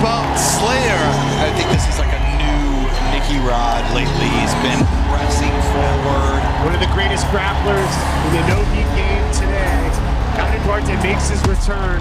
Well, Slayer, I think this is like a new Nicky Rod lately. He's been pressing forward. One of the greatest grapplers in the no-heat game today. Counted Duarte makes his return.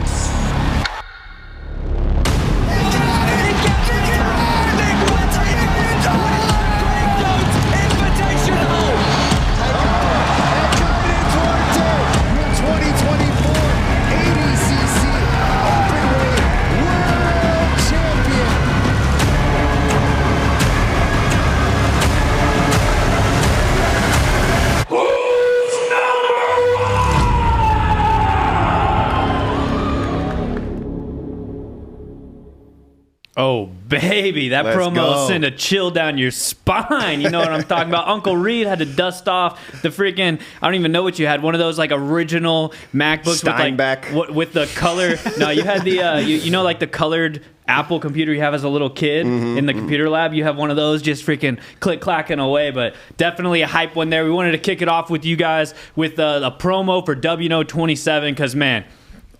Oh, baby, that Let's promo go. sent a chill down your spine. You know what I'm talking about? Uncle Reed had to dust off the freaking, I don't even know what you had, one of those like original MacBooks Steinbeck. with, like, with the color. No, you had the, you know, like the colored Apple computer you have as a little kid in the computer lab. You have one of those just freaking click-clacking away, but definitely a hype one there. We wanted to kick it off with you guys with a promo for WNO 27 because, man,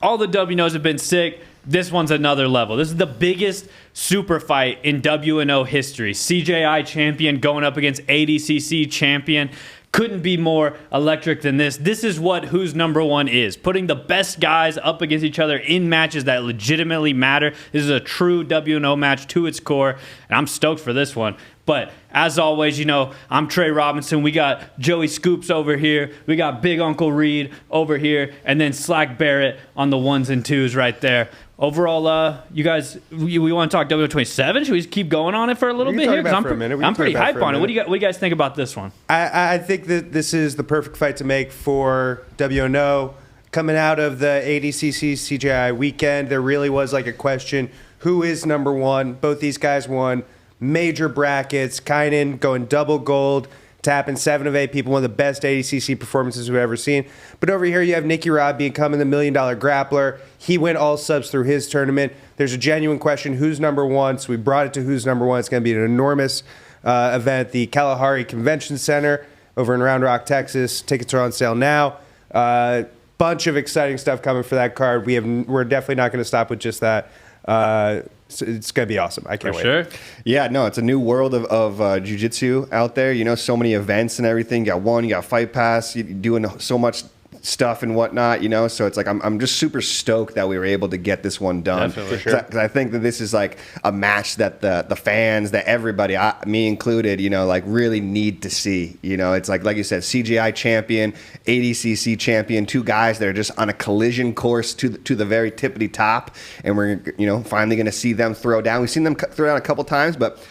all the WNOs have been sick. This one's another level. This is the biggest super fight in WNO history. CJI champion going up against ADCC champion. Couldn't be more electric than this. This is what Who's Number One is. Putting the best guys up against each other in matches that legitimately matter. This is a true WNO match to its core, and I'm stoked for this one. But as always, you know, I'm Trey Robinson. We got Joey Scoops over here. We got Big Uncle Reed over here. And then Slack Barrett on the ones and twos right there. Overall, you guys, we want to talk WNO27? Should we just keep going on it for a little We bit can here? talk about Because it for a minute. We can I'm talk pretty about it hype for a on it. What do minute. you guys think about this one? I think that this is the perfect fight to make for WNO. Coming out of the ADCC CJI weekend, there really was like a question, who is number one? Both these guys won major brackets. Tainan going double gold, tapping 7 of 8 people, one of the best ADCC performances we've ever seen. But over here you have Nicky Rod becoming the $1 million grappler. He went all subs through his tournament. There's a genuine question, who's number one? So we brought it to who's number one. It's going to be an enormous event, the Kalahari Convention Center over in Round Rock, Texas. Tickets are on sale now. Bunch of exciting stuff coming for that card. We're definitely not going to stop with just that. So it's going to be awesome. I can't wait. Sure. Yeah, no, it's a new world of jiu-jitsu out there. You know, so many events and everything. You got one, you got Fight Pass, you're doing so much stuff and whatnot, you know. So it's like I'm just super stoked that we were able to get this one done. Definitely. For sure. Because I think that this is like a match that the fans, that everybody, me included, you know, like really need to see. You know, it's like you said, CGI champion, ADCC champion, two guys that are just on a collision course to the very tippity top, and we're, you know, finally going to see them throw down. We've seen them throw down a couple times, but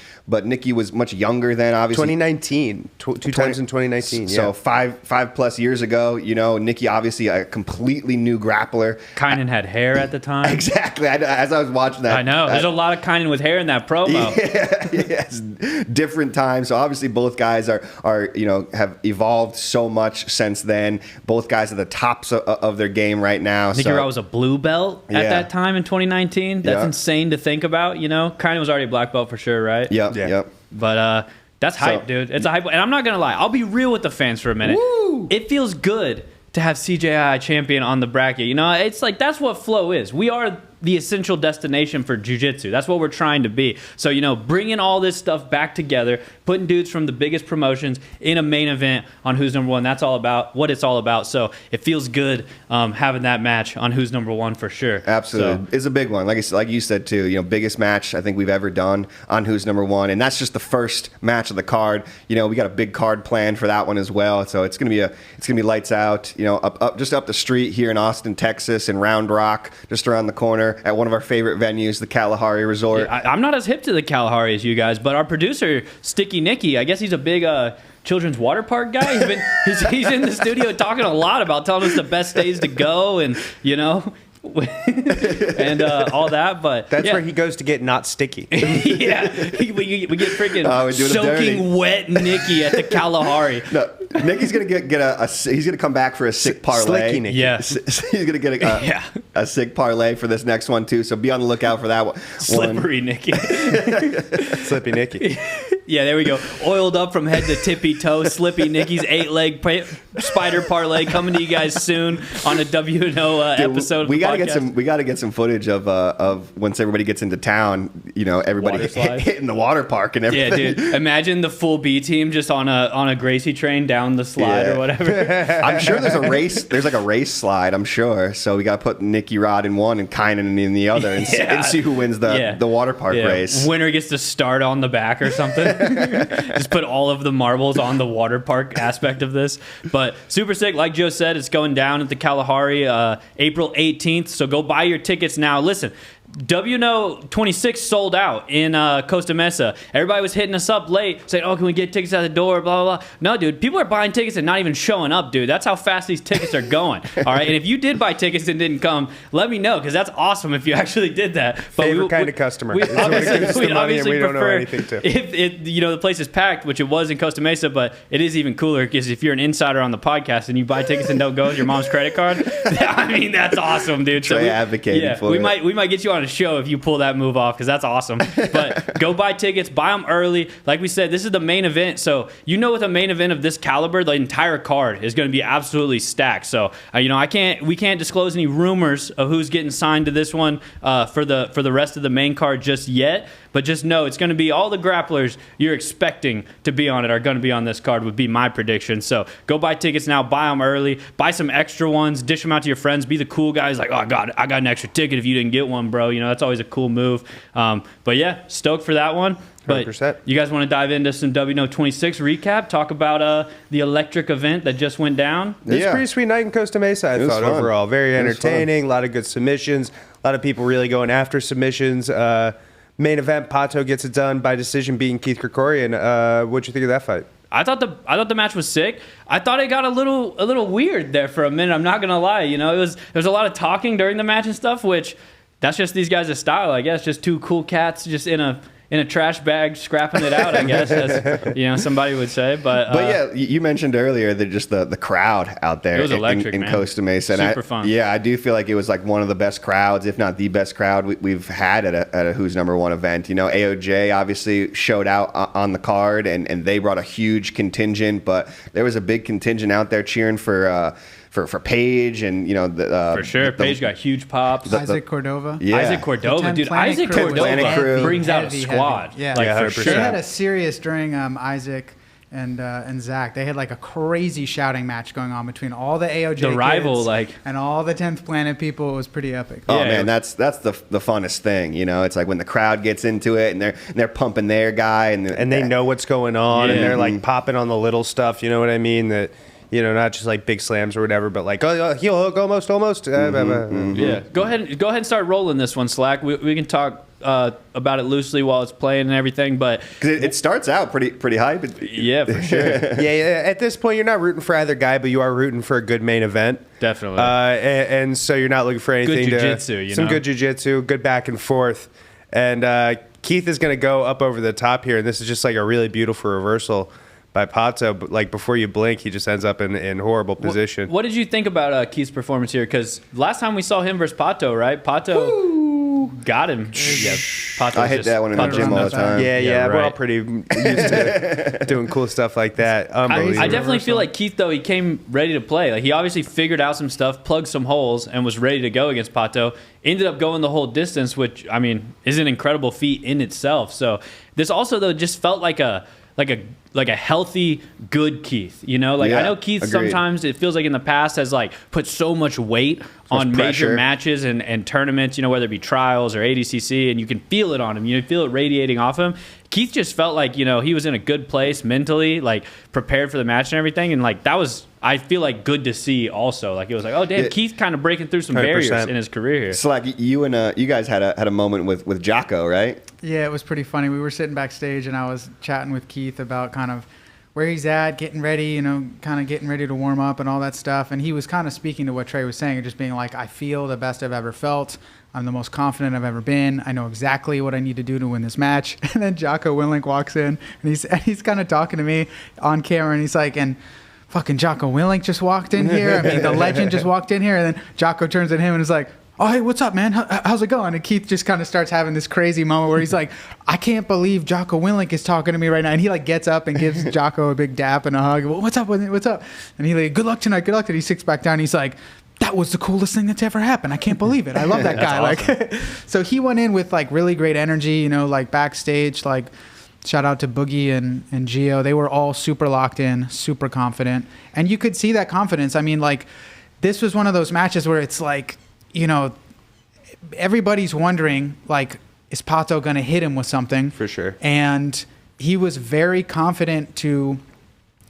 Nicky was much younger then, obviously. 2019, two times in 2019. So Yeah. five plus years ago, you know, Nicky obviously a completely new grappler. Kynan had hair at the time. Exactly. As I was watching that, I know. There's a lot of Kynan with hair in that promo. yes, different times. So obviously both guys are you know, have evolved so much since then. Both guys are the tops of their game right now. Nicky Rod was a blue belt at Yeah. that time in 2019. That's Yeah. insane to think about, you know. Kynan was already a black belt for sure, right? Yep. Yeah. Yep. But that's hype, So- dude. It's a hype. And I'm not going to lie. I'll be real with the fans for a minute. Woo! It feels good to have CJI champion on the bracket. You know, it's like that's what Flow is. We are the essential destination for jiu-jitsu. That's what we're trying to be. So, you know, bringing all this stuff back together, putting dudes from the biggest promotions in a main event on Who's Number One, that's all about what it's all about. So it feels good having that match on Who's Number One for sure. Absolutely. So, It's a big one. Like you said, too, you know, biggest match I think we've ever done on Who's Number One. And that's just the first match of the card. You know, we got a big card planned for that one as well. So it's going to be lights out, you know, just up the street here in Austin, Texas, in Round Rock, just around the corner at one of our favorite venues, the Kalahari Resort. I'm not as hip to the Kalahari as you guys, but our producer, Sticky Nicky, I guess he's a big children's water park guy. He's in the studio talking a lot about telling us the best days to go and, you know, and all that. But That's yeah. where he goes to get not sticky. Yeah, we get freaking we're doing him dirty. soaking wet Nicky at the Kalahari. No, Nicky's gonna get he's gonna come back for a sick parlay. Slicky Nicky. Yeah, He's gonna get a sick parlay for this next one too. So be on the lookout for that one. slippery Nicky. Slippy Nicky. Yeah, there we go. Oiled up from head to tippy toe, Slippy Nicky's 8-leg spider parlay coming to you guys soon on a WNO episode. We of the podcast. we gotta get some footage of once everybody gets into town. You know, everybody Water slide. hitting the water park and everything. Yeah, dude. Imagine the full B team just on a Gracie train down the slide or whatever. I'm sure there's a race. There's like a race slide. I'm sure. So we got to put Nicky Rod in one and Kynan in the other, and, and see who wins the water park race. Winner gets to start on the back or something. Just put all of the marbles on the water park aspect of this. But super sick. Like Joe said, it's going down at the Kalahari April 18th. So go buy your tickets now. Listen. WNO 26 sold out in Costa Mesa. Everybody was hitting us up late, saying, "Oh, can we get tickets at the door?" Blah blah blah. No, dude, people are buying tickets and not even showing up, dude. That's how fast these tickets are going. All right, and if you did buy tickets and didn't come, let me know because that's awesome if you actually did that. But Favorite kind of customer. We obviously don't know prefer anything to. if the place is packed, which it was in Costa Mesa, but it is even cooler because if you're an insider on the podcast and you buy tickets and don't go with your mom's credit card, I mean that's awesome, dude. Trey advocating for we it. we might get you on a show if you pull that move off because that's awesome. But go buy tickets, buy them early. Like we said, this is the main event, so with a main event of this caliber, the entire card is going to be absolutely stacked. So we can't disclose any rumors of who's getting signed to this one for the rest of the main card just yet. But just know it's going to be all the grapplers you're expecting to be on it are going to be on this card would be my prediction. So go buy tickets now, buy them early, buy some extra ones, dish them out to your friends, be the cool guys like, oh, I got an extra ticket if you didn't get one, bro. That's always a cool move. But yeah, stoked for that one. But 100%. You guys want to dive into some WNO 26 recap? Talk about the electric event that just went down? It was a pretty sweet night in Costa Mesa, I thought, fun. overall. Very entertaining, a lot of good submissions, a lot of people really going after submissions. Main event, Pato gets it done by decision, beating Keith Krikorian. What'd you think of that fight? I thought the match was sick. I thought it got a little weird there for a minute. I'm not gonna lie. There was a lot of talking during the match and stuff, which that's just these guys' style, I guess. Just two cool cats just in a trash bag scrapping it out, I guess, as somebody would say. But yeah, you mentioned earlier that just the crowd out there it was electric, in man. Costa Mesa. Super fun. Yeah, I do feel like it was like one of the best crowds, if not the best crowd we've had at a Who's Number One event. AOJ obviously showed out on the card, and they brought a huge contingent, but there was a big contingent out there cheering for Paige and for sure, Paige got huge pops. Isaac Cordova. Yeah. Isaac Cordova, dude. Isaac Crew. Cordova brings out a Heavy. squad. Yeah, for 100%. sure. They had a serious during Isaac and Zach. They had like a crazy shouting match going on between all the AOJ The rival, kids and all the 10th Planet people. It was pretty epic. Oh Yeah. man, that's the funnest thing. It's like when the crowd gets into it and they're pumping their guy and They know what's going on, and Yeah. they're like popping on the little stuff, you know what I mean? That, not just like big slams or whatever, but like, heel hook, almost. Yeah, go ahead and start rolling this one, Slack. We can talk about it loosely while it's playing and everything, but because it starts out pretty hype. yeah, for sure, Yeah, at this point, you're not rooting for either guy, but you are rooting for a good main event. definitely. And so you're not looking for anything jiu-jitsu, some good jiu-jitsu, good back and forth. And Keith is going to go up over the top here, and this is just like a really beautiful reversal by Pato, but like before you blink, he just ends up in horrible position. What did you think about Keith's performance here? Because last time we saw him versus Pato, right? Pato got him. Yeah, Pato I hit that one in the gym all the time. Yeah, we're all right. pretty used to doing cool stuff like that. Unbelievable. I definitely feel like Keith, though, he came ready to play. Like he obviously figured out some stuff, plugged some holes, and was ready to go against Pato. Ended up going the whole distance, which I mean is an incredible feat in itself. So this also though just felt like a healthy, good Keith. I know Keith agreed. sometimes it feels like in the past has like put so much weight on major pressure. matches and tournaments, whether it be trials or ADCC, and you can feel it on him. You feel it radiating off him. Keith just felt like, he was in a good place mentally, like prepared for the match and everything. And like that was, I feel like, good to see also. Like it was like, oh, damn, Keith kind of breaking through some 100%. barriers in his career here. Slack, you guys had a moment with Jocko, right? Yeah, it was pretty funny. We were sitting backstage, and I was chatting with Keith about kind of where he's at, getting ready, kind of getting ready to warm up and all that stuff. And he was kind of speaking to what Trey was saying, and just being like, I feel the best I've ever felt. I'm the most confident I've ever been. I know exactly what I need to do to win this match. And then Jocko Willink walks in, and he's kind of talking to me on camera, and he's like, and fucking Jocko Willink just walked in here. I mean, the legend just walked in here. And then Jocko turns at him and is like, "Oh, hey, what's up, man? How's it going?" And Keith just kind of starts having this crazy moment where he's like, "I can't believe Jocko Willink is talking to me right now." And he like gets up and gives Jocko a big dap and a hug. "Well, what's up with it? What's up?" And he like, "Good luck tonight. Good luck." And he sits back down. And he's like, "That was the coolest thing that's ever happened. I can't believe it. I love that guy." Awesome. Like, so he went in with like really great energy, you know, like backstage, like shout out to Boogie and Gio. They were all super locked in, super confident. And you could see that confidence. I mean, like, this was one of those matches where it's like, you know, everybody's wondering, like, is Pato going to hit him with something? For sure. And he was very confident to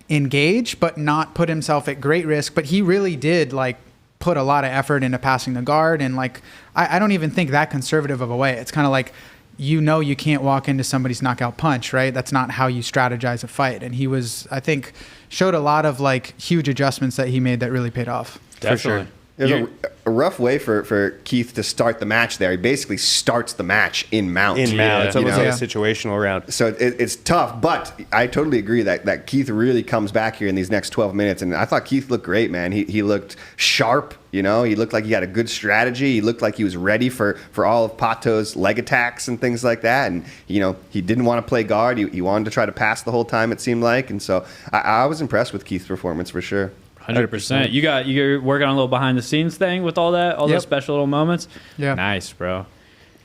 engage, but not put himself at great risk. But he really did, like, put a lot of effort into passing the guard. And, like, I don't even think that conservative of a way. It's kind of like, you know, you can't walk into somebody's knockout punch, right? That's not how you strategize a fight. And he was, I think, showed a lot of, like, huge adjustments that he made that really paid off. Definitely. It was a rough way for Keith to start the match there. He basically starts the match in mount. In mount. It's almost You like know? a situational round. So it's tough, but I totally agree that Keith really comes back here in these next 12 minutes. And I thought Keith looked great, man. He looked sharp, you know. He looked like he had a good strategy. He looked like he was ready for all of Pato's leg attacks and things like that. And, you know, he didn't want to play guard. He wanted to try to pass the whole time, it seemed like. And so I was impressed with Keith's performance for sure. 100%. You're working on a little behind the scenes thing with all that, all Yep. those special little moments. Yeah. Nice, bro.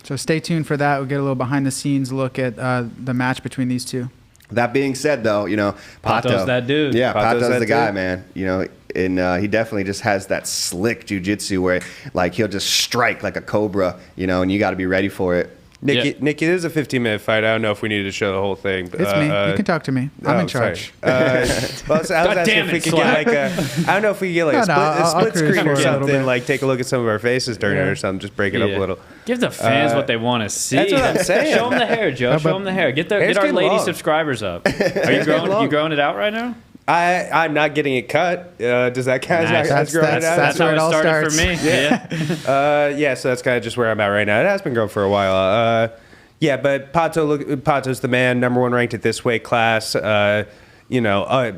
So stay tuned for that. We'll get a little behind the scenes look at the match between these two. That being said, though, you know, Pato's that dude. Yeah, Pato's Pato's that the guy, dude. man. You know, and he definitely just has that slick jiu-jitsu where, like, he'll just strike like a cobra, you know, and you got to be ready for it. Yeah. Nikki, this is a 15-minute fight. I don't know if we needed to show the whole thing. But, It's me. You can talk to me. I'm in sorry. charge. Well, I was asking damn if we it, could get Slack. like I don't know if we could get like No, a split, no, I'll split cruise screen for or a little something. bit. Like take a look at some of our faces during it or something. Just break it up a little. Give the fans what they want to see. That's what I'm saying. Show them the hair, Joe. Show them the hair. Get Hair's our getting lady long. subscribers up. Are you growing? long. You growing it out right now? I'm not getting it cut. Does that count? Nice. As growing it out? That's how where it it all started starts. for me. Yeah. Yeah, so that's kind of just where I'm at right now. It has been growing for a while. Yeah, but Pato's the man, number one ranked at this weight class. You know,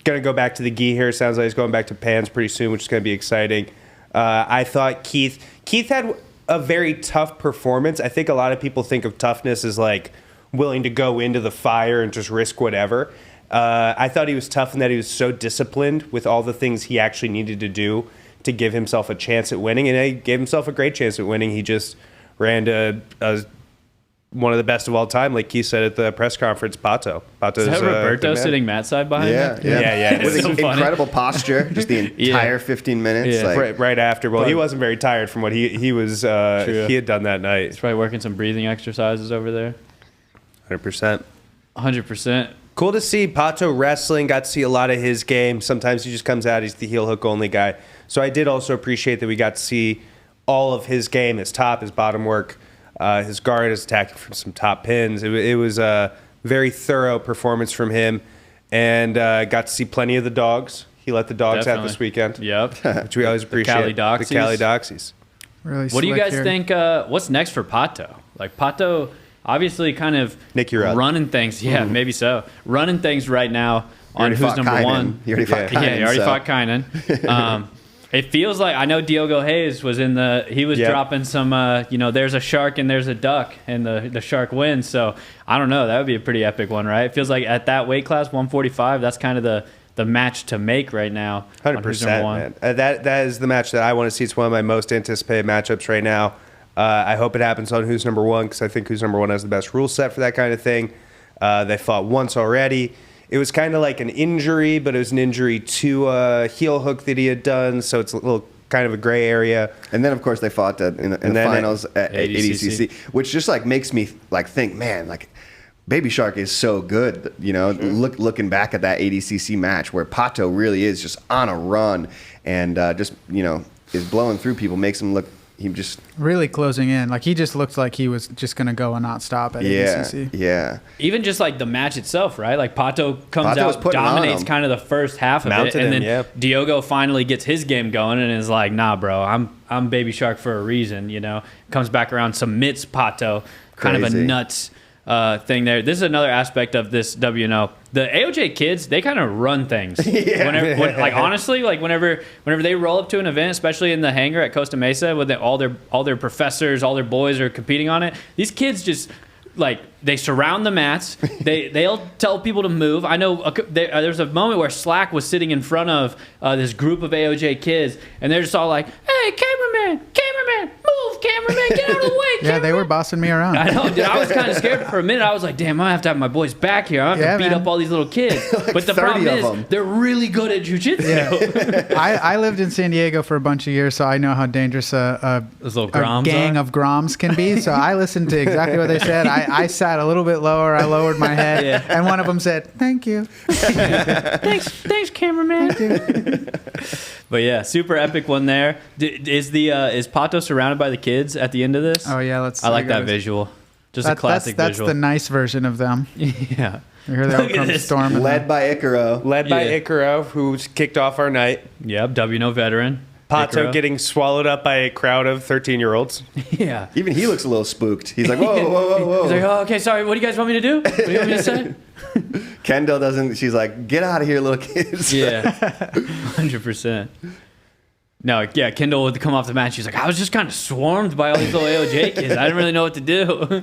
gonna go back to the gi here. Sounds like he's going back to pans pretty soon, which is gonna be exciting. I thought Keith had a very tough performance. I think a lot of people think of toughness as like willing to go into the fire and just risk whatever. I thought he was tough in that he was so disciplined with all the things he actually needed to do to give himself a chance at winning, and he gave himself a great chance at winning. He just ran to one of the best of all time, like Keith said at the press conference. Pato's Is that Roberto the man. sitting Matt's side behind Yeah, him? Yeah. With It's so funny. incredible posture, just the entire 15 minutes. Yeah. Like, Right after. Well, he wasn't very tired from what he was. True. He had done that night. He's probably working some breathing exercises over there. 100%. 100%. Cool to see Pato wrestling. Got to see a lot of his game. Sometimes he just comes out. He's the heel hook only guy. So I did also appreciate that we got to see all of his game, his top, his bottom work, his guard, his attack from some top pins. It was a very thorough performance from him, and got to see plenty of the dogs. He let the dogs out this Definitely. weekend, Yep. which we always appreciate. Cali Doxies. The Cali Doxies. Really What do you slick guys here. think? What's next for Pato? Like Pato, obviously, kind of Nick, you're up. running things. Yeah, maybe so. Running things right now on already who's fought number Kainan. one. He already fought Kainan. Yeah, he already so. fought Kainan. It feels like I know Diogo Hayes was in the. He was Yep. dropping some. There's a shark and there's a duck, and the shark wins. So I don't know. That would be a pretty epic one, right? It feels like at that weight class, 145. That's kind of the match to make right now. on who's number 100%, one. man. That is the match that I want to see. It's one of my most anticipated matchups right now. I hope it happens on Who's Number One, because I think Who's Number One has the best rule set for that kind of thing. They fought once already. It was kind of like an injury, but it was an injury to a heel hook that he had done, so it's a little kind of a gray area. And then, of course, they fought in the then finals at ADCC. ADCC, which just like makes me like think, man, like Baby Shark is so good. You know, looking back at that ADCC match where Pato really is just on a run and just is blowing through people, makes him look. He just Really closing in. Like, he just looked like he was just going to go and not stop at ADCC. yeah. Even just like the match itself, right? Like Pato comes Pato was out, putting on dominates him. kind of the first half of Mounted it, and him, then yeah. Diogo finally gets his game going and is like, "Nah, bro, I'm Baby Shark for a reason." Comes back around, submits Pato, kind of a Crazy. nuts thing there. This is another aspect of this WNO. The AOJ kids, they kind of run things. Honestly, like whenever they roll up to an event, especially in the hangar at Costa Mesa, with all their professors, all their boys are competing on it. These kids just like they surround the mats. They'll tell people to move. I know there's a moment where Slack was sitting in front of this group of AOJ kids, and they're just all like, "Hey, cameraman, move, cameraman, get out of the way." Yeah, they were bossing me around. I know, dude. I was kind of scared for a minute. I was like, "Damn, I have to have my boys back here. I have to beat up all these little kids." But the problem is, they're really good at jujitsu. Yeah. I lived in San Diego for a bunch of years, so I know how dangerous a gang of Groms can be. So I listened to exactly what they said. I sat a little bit lower. I lowered my head, and one of them said, "Thank you." Thanks, cameraman. But yeah, super epic one there. Is Pato surrounded by the kids at the end of this? Oh yeah, I like that visual. Just a classic that's visual. That's the nice version of them. Yeah. You hear that come storming. Led by Icaro, who's kicked off our night. Yep, WNO veteran. Pato Icaro. getting swallowed up by a crowd of 13-year-olds. Yeah. Even he looks a little spooked. He's like, whoa. He's like, "Oh, okay, sorry. What do you guys want me to do? What do you want me to say?" Kendall doesn't. She's like, "Get out of here, little kids." Yeah, 100%. No, yeah, Kendall would come off the mat. She's like, "I was just kind of swarmed by all these little AOJ kids. I didn't really know what to do."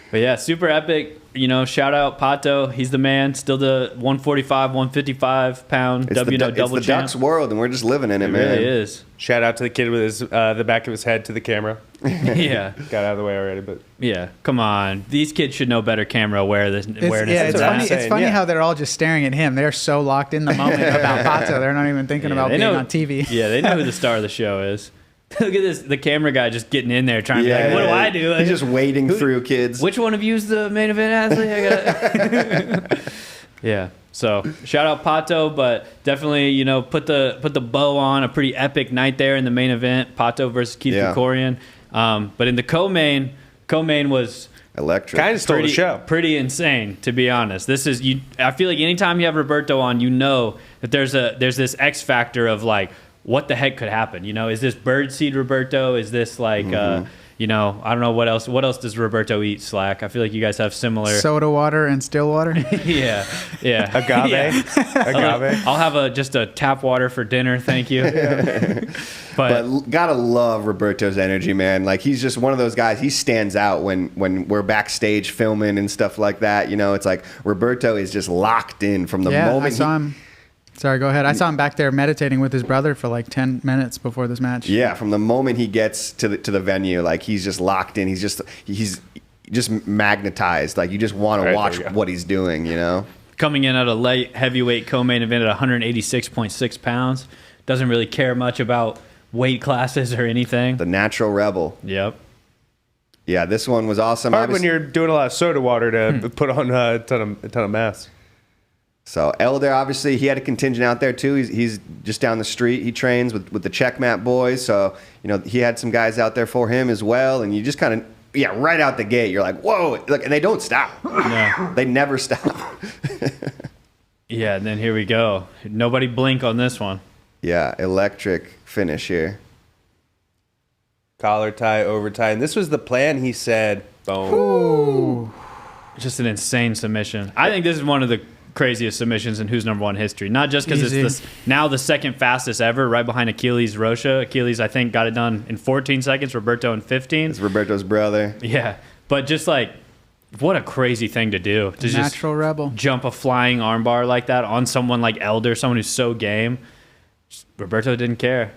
But yeah, super epic. Shout out Pato. He's the man. Still the 145, 155 pound WNO double champ. It's the Ducks world, and we're just living in it, man. It really is. Shout out to the kid with his the back of his head to the camera. Yeah. Got out of the way already, but Yeah, come on. These kids should know better camera awareness. It's funny how they're all just staring at him. They're so locked in the moment about Pato. They're not even thinking about being on TV. Yeah, they know who the star of the show is. Look at this, the camera guy just getting in there trying to be like, "What do I do?" He's just wading through kids. Which one of you is the main event athlete? I got Yeah. So shout out Pato, but definitely put the bow on a pretty epic night there in the main event. Pato versus Keith Krikorian. But in the co-main was electric. Kind of stole the show. Pretty insane, to be honest. This is I feel like anytime you have Roberto on, that there's this X factor of like, what the heck could happen? Is this birdseed Roberto? Is this like, I don't know what else. What else does Roberto eat, Slack? I feel like you guys have similar. Soda water and still water. Yeah. Agave. Yeah. Agave. I'll have just a tap water for dinner, thank you. But gotta love Roberto's energy, man. Like, he's just one of those guys. He stands out when we're backstage filming and stuff like that. It's like Roberto is just locked in from the moment. I saw him. Sorry, go ahead. I saw him back there meditating with his brother for like 10 minutes before this match. Yeah, from the moment he gets to the venue, like, he's just locked in. He's just magnetized. Like, you just want to watch what he's doing, Coming in at a light heavyweight co-main event at 186.6 pounds. Doesn't really care much about weight classes or anything. The natural rebel. Yep. Yeah, this one was awesome. Hard when you're doing a lot of soda water to put on a ton of mass. So Elder, obviously, he had a contingent out there too. He's just down the street. He trains with the Checkmat boys. So, he had some guys out there for him as well. And you just kind of, right out the gate, you're like, whoa. Look, and they don't stop. No. They never stop. Yeah, and then here we go. Nobody blink on this one. Yeah, electric finish here. Collar tie, over tie. And this was the plan, he said. Boom. Ooh. Just an insane submission. I think this is one of the craziest submissions in Who's Number One history. Not just because it's now the second fastest ever, right behind Achilles Rocha. Achilles, I think, got it done in 14 seconds. Roberto in 15. It's Roberto's brother. Yeah, but just like, what a crazy thing to do. To Natural just rebel. Jump a flying armbar like that on someone like Elder, someone who's so game. Roberto didn't care.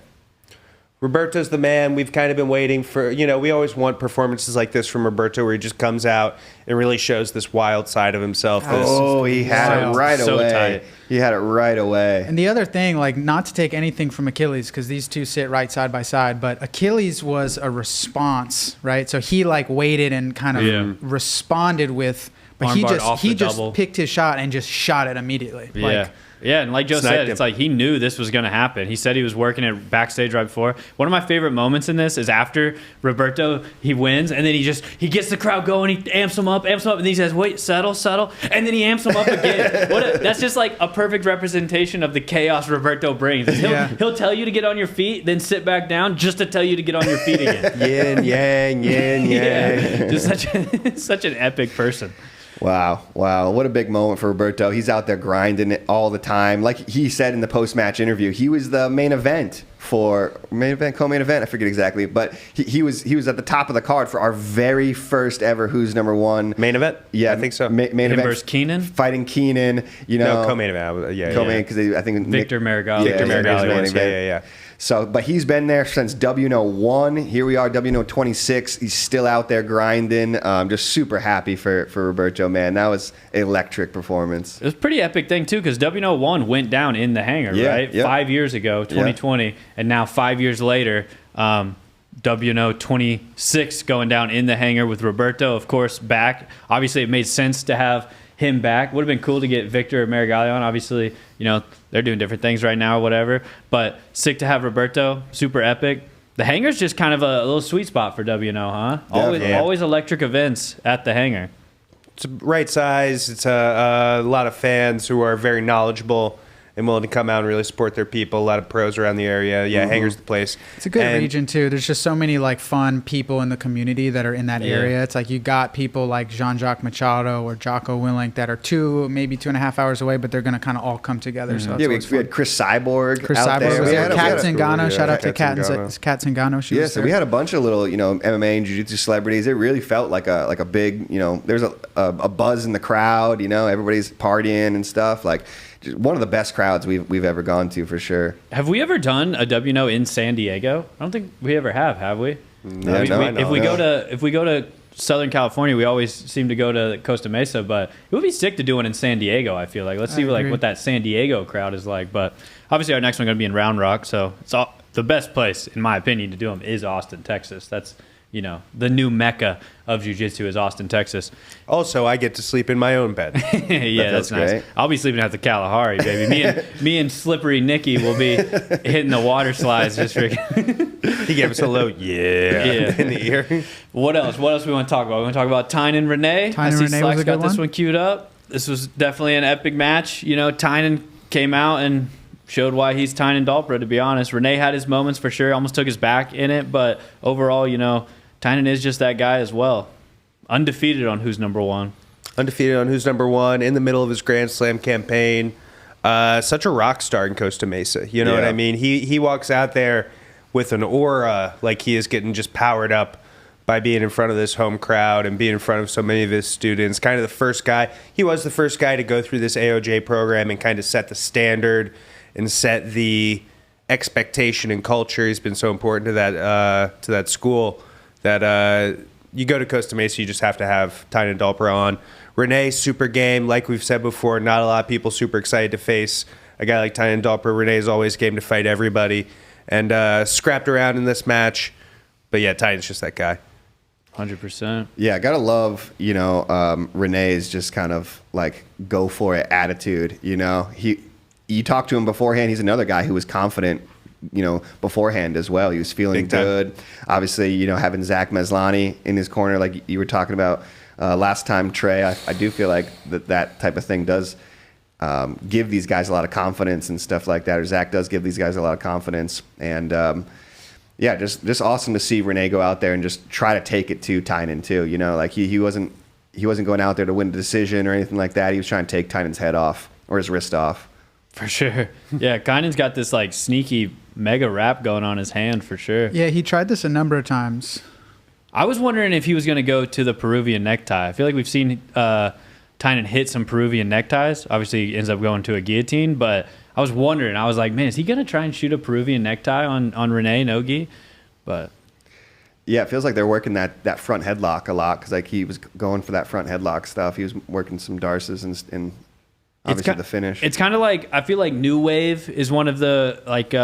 Roberto's the man. We've kind of been waiting for, we always want performances like this from Roberto where he just comes out and really shows this wild side of himself. He had it right away. Tight. He had it right away. And the other thing, like, not to take anything from Achilles, because these two sit right side by side, but Achilles was a response, right? So he like waited and kind of responded with, but he just picked his shot and just shot it immediately. Yeah. Yeah, and like Joe Sniped said, him. it's like he knew this was going to happen. He said he was working it backstage right before. One of my favorite moments in this is after Roberto, he wins, and then he gets the crowd going, he amps them up, and then he says, wait, settle, and then he amps them up again. That's just like a perfect representation of the chaos Roberto brings. He'll tell you to get on your feet, then sit back down just to tell you to get on your feet again. Yin, yang, yin, yang. Yeah, just such an epic person. Wow. What a big moment for Roberto. He's out there grinding it all the time. Like he said in the post-match interview, he was the co-main event, I forget exactly, but he was at the top of the card for our very first ever Who's Number One. Main event? Yeah, I think so. Main event versus Keenan? Fighting Keenan, No, co-main event. Yeah, co-main, because I think Victor Marigallo. Victor Marigallo was main event. Yeah. So, but he's been there since WNO 1. Here we are, WNO 26. He's still out there grinding. Just super happy for Roberto, man. That was an electric performance. It was a pretty epic thing, too, because WNO 1 went down in the hangar, right? Yep. 5 years ago, 2020, and now 5 years later, WNO 26 going down in the hangar with Roberto, of course, back. Obviously, it made sense to have him back. Would have been cool to get Victor Marigallo on. Obviously, they're doing different things right now or whatever. But sick to have Roberto. Super epic. The hangar's just kind of a little sweet spot for WNO, huh? Always electric events at the hangar. It's right size. It's a lot of fans who are very knowledgeable and willing to come out and really support their people. A lot of pros around the area. Yeah, Hangar's the place. It's a good region too. There's just so many like fun people in the community that are in that area. It's like you got people like Jean-Jacques Machado or Jocko Willink that are maybe 2.5 hours away, but they're going to kind of all come together. So We had Chris Cyborg out there. Was there. Kat Zingano. Zingano. Shout out to Kat Zingano. She was So there. we had a bunch of little, MMA and jiu-jitsu celebrities. It really felt like a big, there's a buzz in the crowd. Everybody's partying and stuff. Like, just one of the best crowds we've ever gone to, for sure. Have we ever done a WNO in San Diego? I don't think we ever have we? If we go to Southern California, we always seem to go to Costa Mesa, but it would be sick to do one in San Diego, I feel like. Let's see what that San Diego crowd is like. But obviously our next one going to be in Round Rock, so it's the best place, in my opinion, to do them is Austin, Texas. That's the new mecca of jiu-jitsu is Austin, Texas. Also, I get to sleep in my own bed. Yeah, that's nice. Great. I'll be sleeping at the Kalahari, baby. Me and Slippery Nicky will be hitting the water slides just freaking. He gave us a low in the ear. What else we want to talk about? We want to talk about Tainan Rene. I see Rene Slack's got this one queued up. This was definitely an epic match. Tainan came out and showed why he's Tainan Dalpra, to be honest. Rene had his moments for sure. Almost took his back in it, but overall, Tainan is just that guy as well. Undefeated on Who's Number One. Undefeated on Who's Number One, in the middle of his Grand Slam campaign. Such a rock star in Costa Mesa. You know what I mean? He walks out there with an aura like he is getting just powered up by being in front of this home crowd and being in front of so many of his students. Kind of the first guy. He was the first guy to go through this AOJ program and kind of set the standard and set the expectation and culture. He's been so important to that school that you go to Costa Mesa, you just have to have Tainan Dalpra on. Rene, super game. Like we've said before, not a lot of people super excited to face a guy like Tainan Dalpra. Rene is always game to fight everybody. And scrapped around in this match. But yeah, Tainan's just that guy. 100%. Yeah, gotta love, Rene's just kind of like go for it attitude. You talk to him beforehand, he's another guy who was confident, beforehand as well. He was feeling good. Obviously, having Zach Meslani in his corner, like you were talking about last time, Trey, I do feel like that type of thing does give these guys a lot of confidence and stuff like that. Or Zach does give these guys a lot of confidence. And just awesome to see Rene go out there and just try to take it to Tainan too. Like he wasn't going out there to win a decision or anything like that. He was trying to take Tainan's head off or his wrist off. For sure. Yeah, Kainan's got this like sneaky mega wrap going on his hand for sure. Yeah, he tried this a number of times. I was wondering if he was going to go to the Peruvian necktie. I feel like we've seen Tainan hit some Peruvian neckties. Obviously, he ends up going to a guillotine, but I was wondering. I was like, man, is he going to try and shoot a Peruvian necktie on Rene Nogi? But yeah, it feels like they're working that front headlock a lot because like he was going for that front headlock stuff. He was working some darces and obviously the finish. It's kind of like, I feel like New Wave is one of the like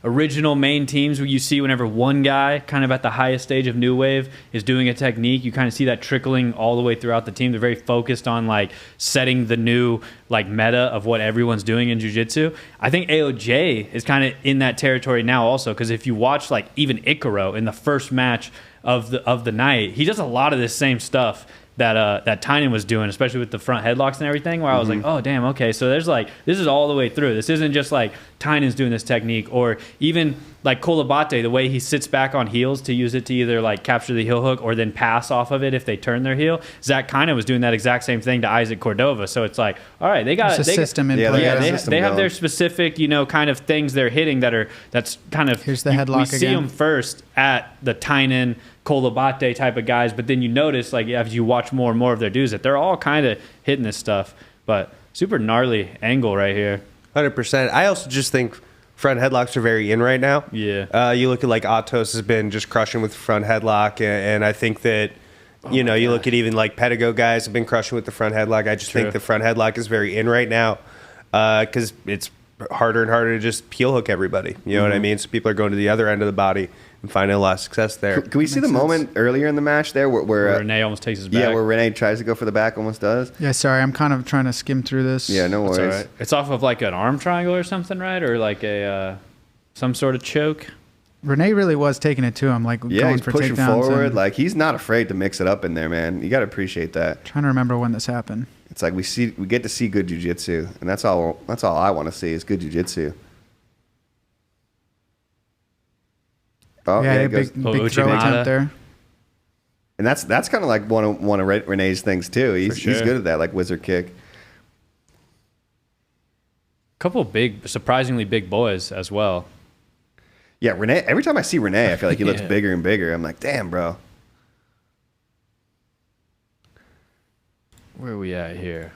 original main teams where you see whenever one guy kind of at the highest stage of New Wave is doing a technique, you kind of see that trickling all the way throughout the team. They're very focused on like setting the new like meta of what everyone's doing in jiu-jitsu. I think AOJ is kind of in that territory now also, because if you watch like even Icaro in the first match of the night, he does a lot of this same stuff that Tainan was doing, especially with the front headlocks and everything, where I was like, oh, damn, okay. So there's like, this is all the way through. This isn't just like Tainan's doing this technique, or even like Kolabate, the way he sits back on heels to use it to either like capture the heel hook or then pass off of it if they turn their heel. Zach kind of was doing that exact same thing to Isaac Cordova. So it's like, all right, they got There's a system in place. Yeah, they have their specific, kind of things they're hitting that's kind of, here's the headlock we see them first at the Tainan, Kolabate type of guys, but then you notice, like, as you watch more and more of their dudes, that they're all kind of hitting this stuff. But super gnarly angle right here. 100%. I also just think front headlocks are very in right now. Yeah. You look at, like, Atos has been just crushing with the front headlock, and I think that, you look at even, like, Pedigo guys have been crushing with the front headlock. I just think the front headlock is very in right now because it's harder and harder to just heel hook everybody. You know what I mean? So people are going to the other end of the body and finding a lot of success there. Can we see the moment earlier in the match there where Rene almost takes his back? Yeah, where Rene tries to go for the back, almost does. Yeah, sorry, I'm kind of trying to skim through this. Yeah, no worries. All right. It's off of like an arm triangle or something, right? Or like a some sort of choke. Rene really was taking it to him, like Yeah, going he's for pushing takedowns. forward. Like, he's not afraid to mix it up in there, man. You got to appreciate that. Trying to remember when this happened. It's like we get to see good jiu-jitsu, and that's all I want to see is good jiu-jitsu. Oh, yeah, it goes. big throw attempt there. And that's kind of like one of Rene's things too. He's good at that, like wizard kick. Couple big, surprisingly big boys as well. Yeah, Rene. Every time I see Rene, I feel like he looks bigger and bigger. I'm like, damn, bro. Where are we at here?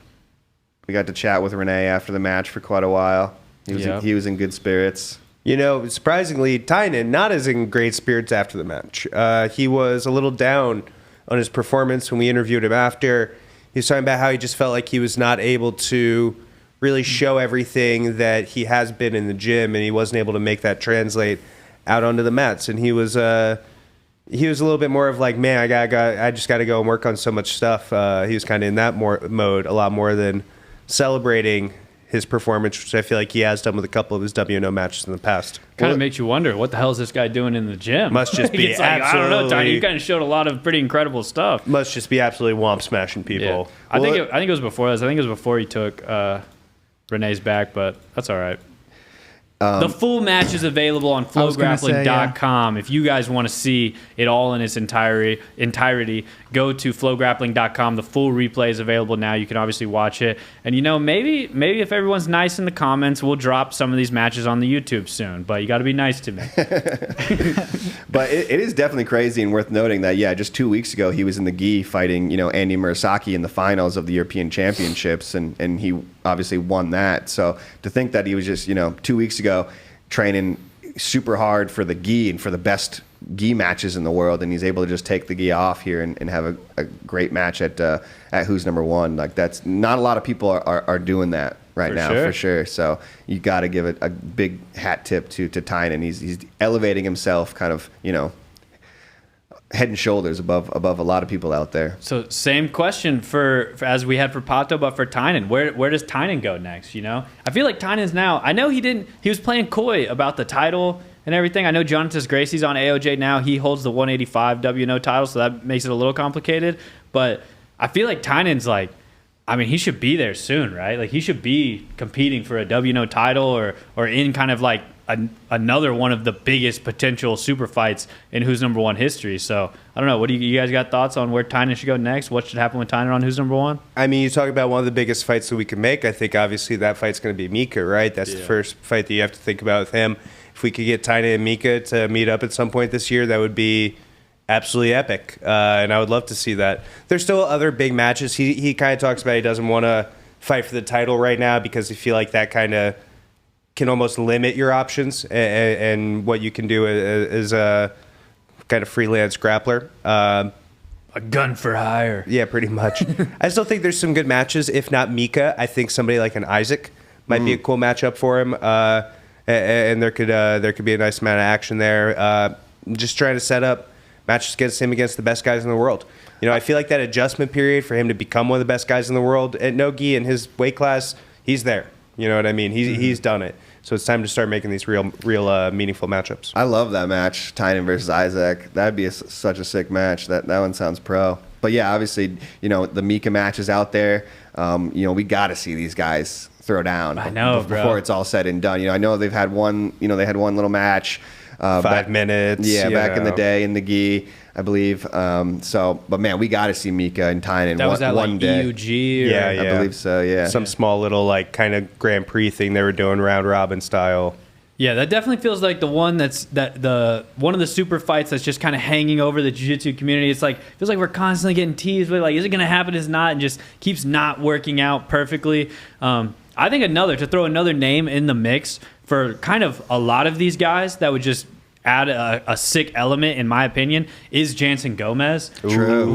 We got to chat with Rene after the match for quite a while. He was in good spirits. Surprisingly, Tainan not as in great spirits after the match. He was a little down on his performance when we interviewed him after. He was talking about how he just felt like he was not able to really show everything that he has been in the gym, and he wasn't able to make that translate out onto the mats. And he was a little bit more of like, man, I just got to go and work on so much stuff. He was kind of in that mode a lot more than celebrating his performance, which I feel like he has done with a couple of his WNO matches in the past. Kind of makes you wonder, what the hell is this guy doing in the gym? Must just be it's like, I don't know, Tiny. You kind of showed a lot of pretty incredible stuff. Must just be absolutely womp smashing people. Yeah. I think it was before this. I think it was before he took Rene's back, but that's all right. The full match is available on FloGrappling.com. If you guys want to see it all in its entirety, go to FloGrappling.com. The full replay is available now. You can obviously watch it. And, maybe if everyone's nice in the comments, we'll drop some of these matches on the YouTube soon. But you got to be nice to me. But it is definitely crazy and worth noting that, just 2 weeks ago, he was in the gi fighting, Andy Murasaki in the finals of the European Championships, and he obviously won that. So to think that he was just, 2 weeks ago training super hard for the gi and for the best gi matches in the world, and he's able to just take the gi off here and have a great match at Who's Number One. Like, that's not a lot of people are doing that right now, for sure. So you got to give it a big hat tip to Tainan. He's elevating himself kind of, head and shoulders above a lot of people out there. So same question for as we had for Pato, but for Tainan. Where does Tainan go next, I feel like Tainan's now, I know he was playing coy about the title and everything. I know Jonathan Gracie's on AOJ now. He holds the 185 WNO title, so that makes it a little complicated. But I feel like Tainan's like, he should be there soon, right? Like, he should be competing for a WNO title or in kind of like another one of the biggest potential super fights in Who's Number One history. So I don't know. What do you guys got thoughts on where Tainan should go next? What should happen with Tainan on Who's Number One? You talk about one of the biggest fights that we can make. I think obviously that fight's going to be Mika, right? That's the first fight that you have to think about with him. If we could get Tainan and Mika to meet up at some point this year, that would be absolutely epic, and I would love to see that. There's still other big matches. He kind of talks about he doesn't want to fight for the title right now because he feel like that kind of can almost limit your options and what you can do as a kind of freelance grappler. a gun for hire. Yeah, pretty much. I still think there's some good matches. If not Mika, I think somebody like an Isaac might be a cool matchup for him. And there could be a nice amount of action there. Just trying to set up matches against him against the best guys in the world. You know, I feel like that adjustment period for him to become one of the best guys in the world at Nogi in his weight class, he's there. You know what I mean? He's done it. So it's time to start making these real meaningful matchups. I love that match, Tainan versus Isaac. That'd be such a sick match. That one sounds pro. But yeah, obviously, you know, the Mika match is out there. You know, we got to see these guys throw down. I know, before it's all said and done. You know, I know they've had one. You know, they had one little match. 5 minutes. Yeah, back in the day in the gi, I believe. But man, we got to see Mika and Tainan That was that one like day. EUG? Or, Yeah, I believe so. Yeah. Some small little like kind of Grand Prix thing they were doing round robin style. Yeah, that definitely feels like the one one of the super fights that's just kind of hanging over the jiu-jitsu community. It's like feels like we're constantly getting teased with like, is it going to happen? Is it not? And just keeps not working out perfectly. I think to throw another name in the mix for kind of a lot of these guys that would just add a sick element, in my opinion, is Jansen Gomez. True.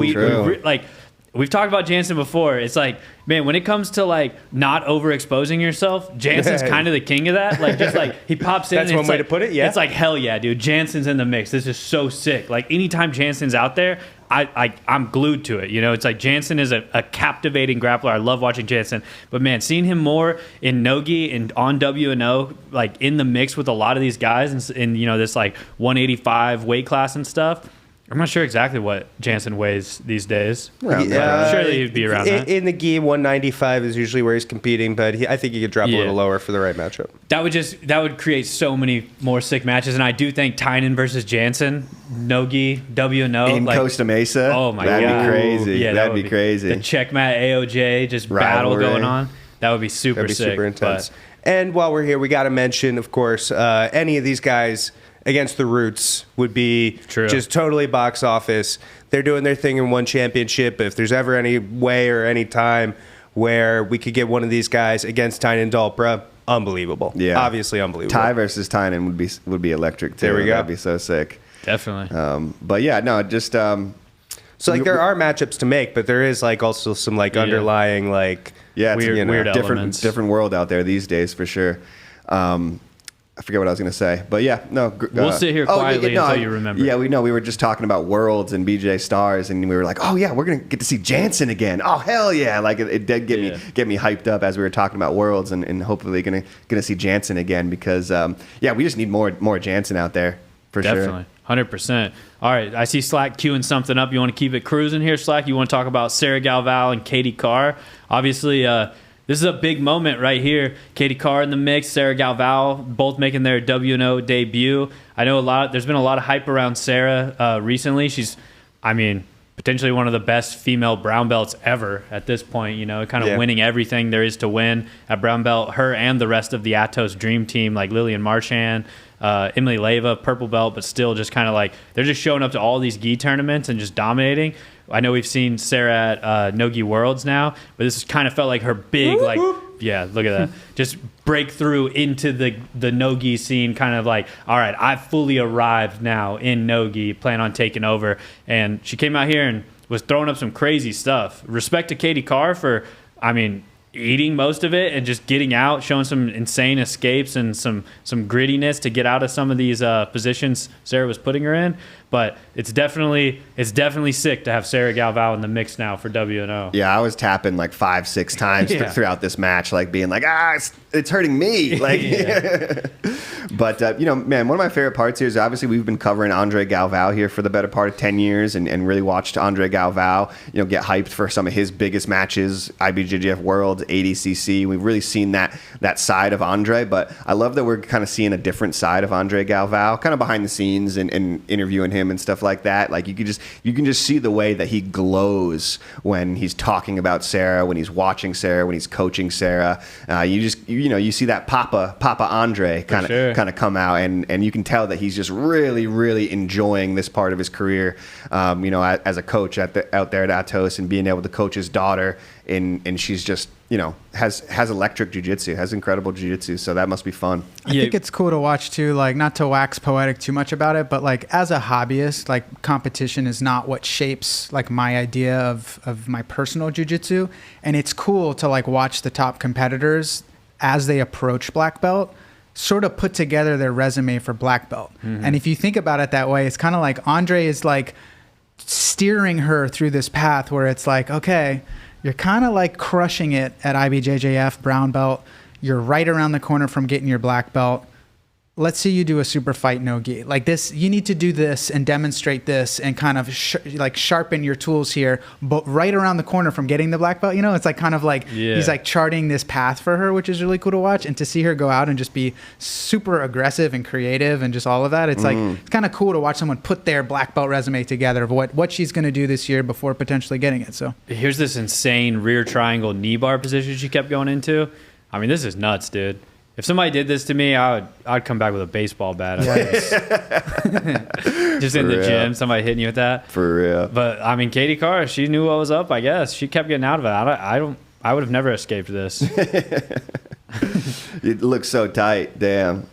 We've talked about Jansen before. It's like, man, when it comes to like not overexposing yourself, Jansen's kind of the king of that. Like, just like he pops in. That's and one it's way like, to put it. Yeah, it's like hell yeah, dude. Jansen's in the mix. This is so sick. Like anytime Jansen's out there, I'm glued to it. You know, it's like Jansen is a captivating grappler. I love watching Jansen, but man, seeing him more in Nogi and on WNO, like in the mix with a lot of these guys, in you know this like 185 weight class and stuff. I'm not sure exactly what Jansen weighs these days. Surely he'd be around that. In the gi, 195 is usually where he's competing, but I think he could drop a little lower for the right matchup. That would create so many more sick matches, and I do think Tainan versus Jansen, Nogi, WNO, in like, Costa Mesa. Oh my god, that'd be crazy. Yeah, that'd be crazy. The checkmat AOJ just battle Rivalry. going on. That would be super That'd be sick. super intense. And while we're here, we got to mention, of course, any of these guys against the Roots would be just totally box office. They're doing their thing in one championship. If there's ever any way or any time where we could get one of these guys against Tainan Dalpra, unbelievable. Yeah, obviously unbelievable. Ty versus Tainan would be electric too. There we go. That'd be so sick. Definitely. But yeah, no, just so like there are matchups to make, but there is like also some like underlying like it's weird elements. different world out there these days for sure. I forget what I was going to say, but yeah, no. We'll sit here quietly until you remember. Yeah, we know. We were just talking about Worlds and BJ Stars, and we were like, oh yeah, we're going to get to see Jansen again. Oh hell yeah! Like it did get me hyped up as we were talking about Worlds, and hopefully going to see Jansen again because we just need more Jansen out there for sure. Definitely. 100%. All right, I see Slack queuing something up. You want to keep it cruising here, Slack? You want to talk about Sarah Galvão and Katie Carr? Obviously, this is a big moment right here. Katie Carr in the mix, Sarah Galvão, both making their WNO debut. I know there's been a lot of hype around Sarah recently. She's, potentially one of the best female brown belts ever at this point, you know, kind of winning everything there is to win at brown belt. Her and the rest of the Atos dream team, like Lillian Marchand, Emily Leyva, purple belt, but still just kind of like they're just showing up to all these gi tournaments and just dominating. I know we've seen Sarah at Nogi Worlds now, but this kind of felt like her big, look at that, just breakthrough into the Nogi scene, kind of like, all right, I've fully arrived now in Nogi, plan on taking over. And she came out here and was throwing up some crazy stuff. Respect to Katie Carr for, eating most of it and just getting out, showing some insane escapes and some grittiness to get out of some of these positions Sarah was putting her in. But it's definitely sick to have Sarah Galvão in the mix now for WNO. Yeah, I was tapping like 5-6 times throughout this match, like being like, it's hurting me. Like, But, man, one of my favorite parts here is obviously we've been covering Andre Galvão here for the better part of 10 years and really watched Andre Galvão, get hyped for some of his biggest matches, IBJJF Worlds, ADCC. We've really seen that side of Andre, but I love that we're kind of seeing a different side of Andre Galvão, kind of behind the scenes and interviewing him and stuff like that. Like you can just see the way that he glows when he's talking about Sarah, when he's watching Sarah, when he's coaching Sarah. You see that Papa Andre kind of come out, and you can tell that he's just really, really enjoying this part of his career. As a coach out there at Atos and being able to coach his daughter and she's just, you know, has electric jiu-jitsu, has incredible jiu-jitsu, so that must be fun. I think it's cool to watch too, like, not to wax poetic too much about it, but like as a hobbyist, like competition is not what shapes like my idea of my personal jiu-jitsu. And it's cool to like watch the top competitors as they approach black belt sort of put together their resume for black belt. And if you think about it that way, it's kind of like Andre is like steering her through this path where it's like, okay, you're kind of like crushing it at IBJJF brown belt. You're right around the corner from getting your black belt. Let's see you do a super fight no gi. Like this, you need to do this and demonstrate this and kind of like sharpen your tools here. But right around the corner from getting the black belt, you know, it's like kind of like he's like charting this path for her, which is really cool to watch. And to see her go out and just be super aggressive and creative and just all of that, it's like it's kind of cool to watch someone put their black belt resume together of what she's going to do this year before potentially getting it. So here's this insane rear triangle knee bar position she kept going into. I mean, this is nuts, dude. If somebody did this to me, I'd come back with a baseball bat. Just in the gym, somebody hitting you with that. For real. But I mean, Katie Carr, she knew what was up. I guess she kept getting out of it. I would have never escaped this. It looks so tight. Damn.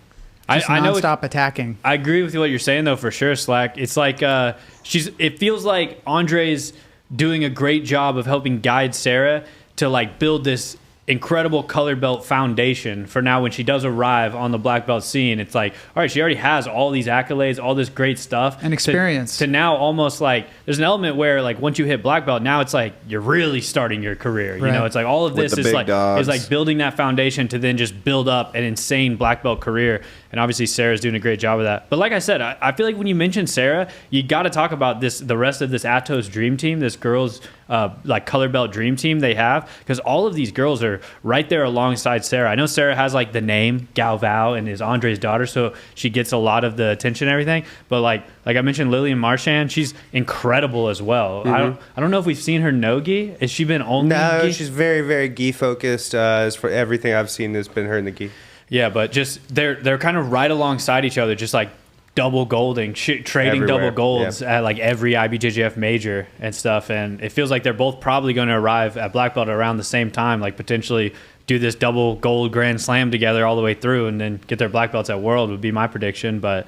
I know stop attacking. I agree with what you're saying though, for sure, Slack. It's like it feels like Andre's doing a great job of helping guide Sarah to like build this incredible color belt foundation for now when she does arrive on the black belt scene. It's like, all right, she already has all these accolades, all this great stuff and experience to now almost like there's an element where like once you hit black belt, now it's like you're really starting your career. You know, it's like all of this is like building that foundation to then just build up an insane black belt career. And obviously Sarah's doing a great job of that. But like I said, I feel like when you mention Sarah, you got to talk about the rest of this Atos dream team, this girls like color belt dream team they have, because all of these girls are right there alongside Sarah. I know Sarah has like the name Galvão and is Andre's daughter, so she gets a lot of the attention and everything. But like I mentioned, Lillian Marchand, she's incredible as well. I don't know if we've seen her no gi. Has she been only No, gi? she's very, very gi focused. As for everything I've seen, has been her in the gi. Yeah, but just they're kind of right alongside each other, just like double golding, trading Everywhere. double golds at like every IBJJF major and stuff. And it feels like they're both probably going to arrive at black belt around the same time, like potentially do this double gold grand slam together all the way through and then get their black belts at world would be my prediction. But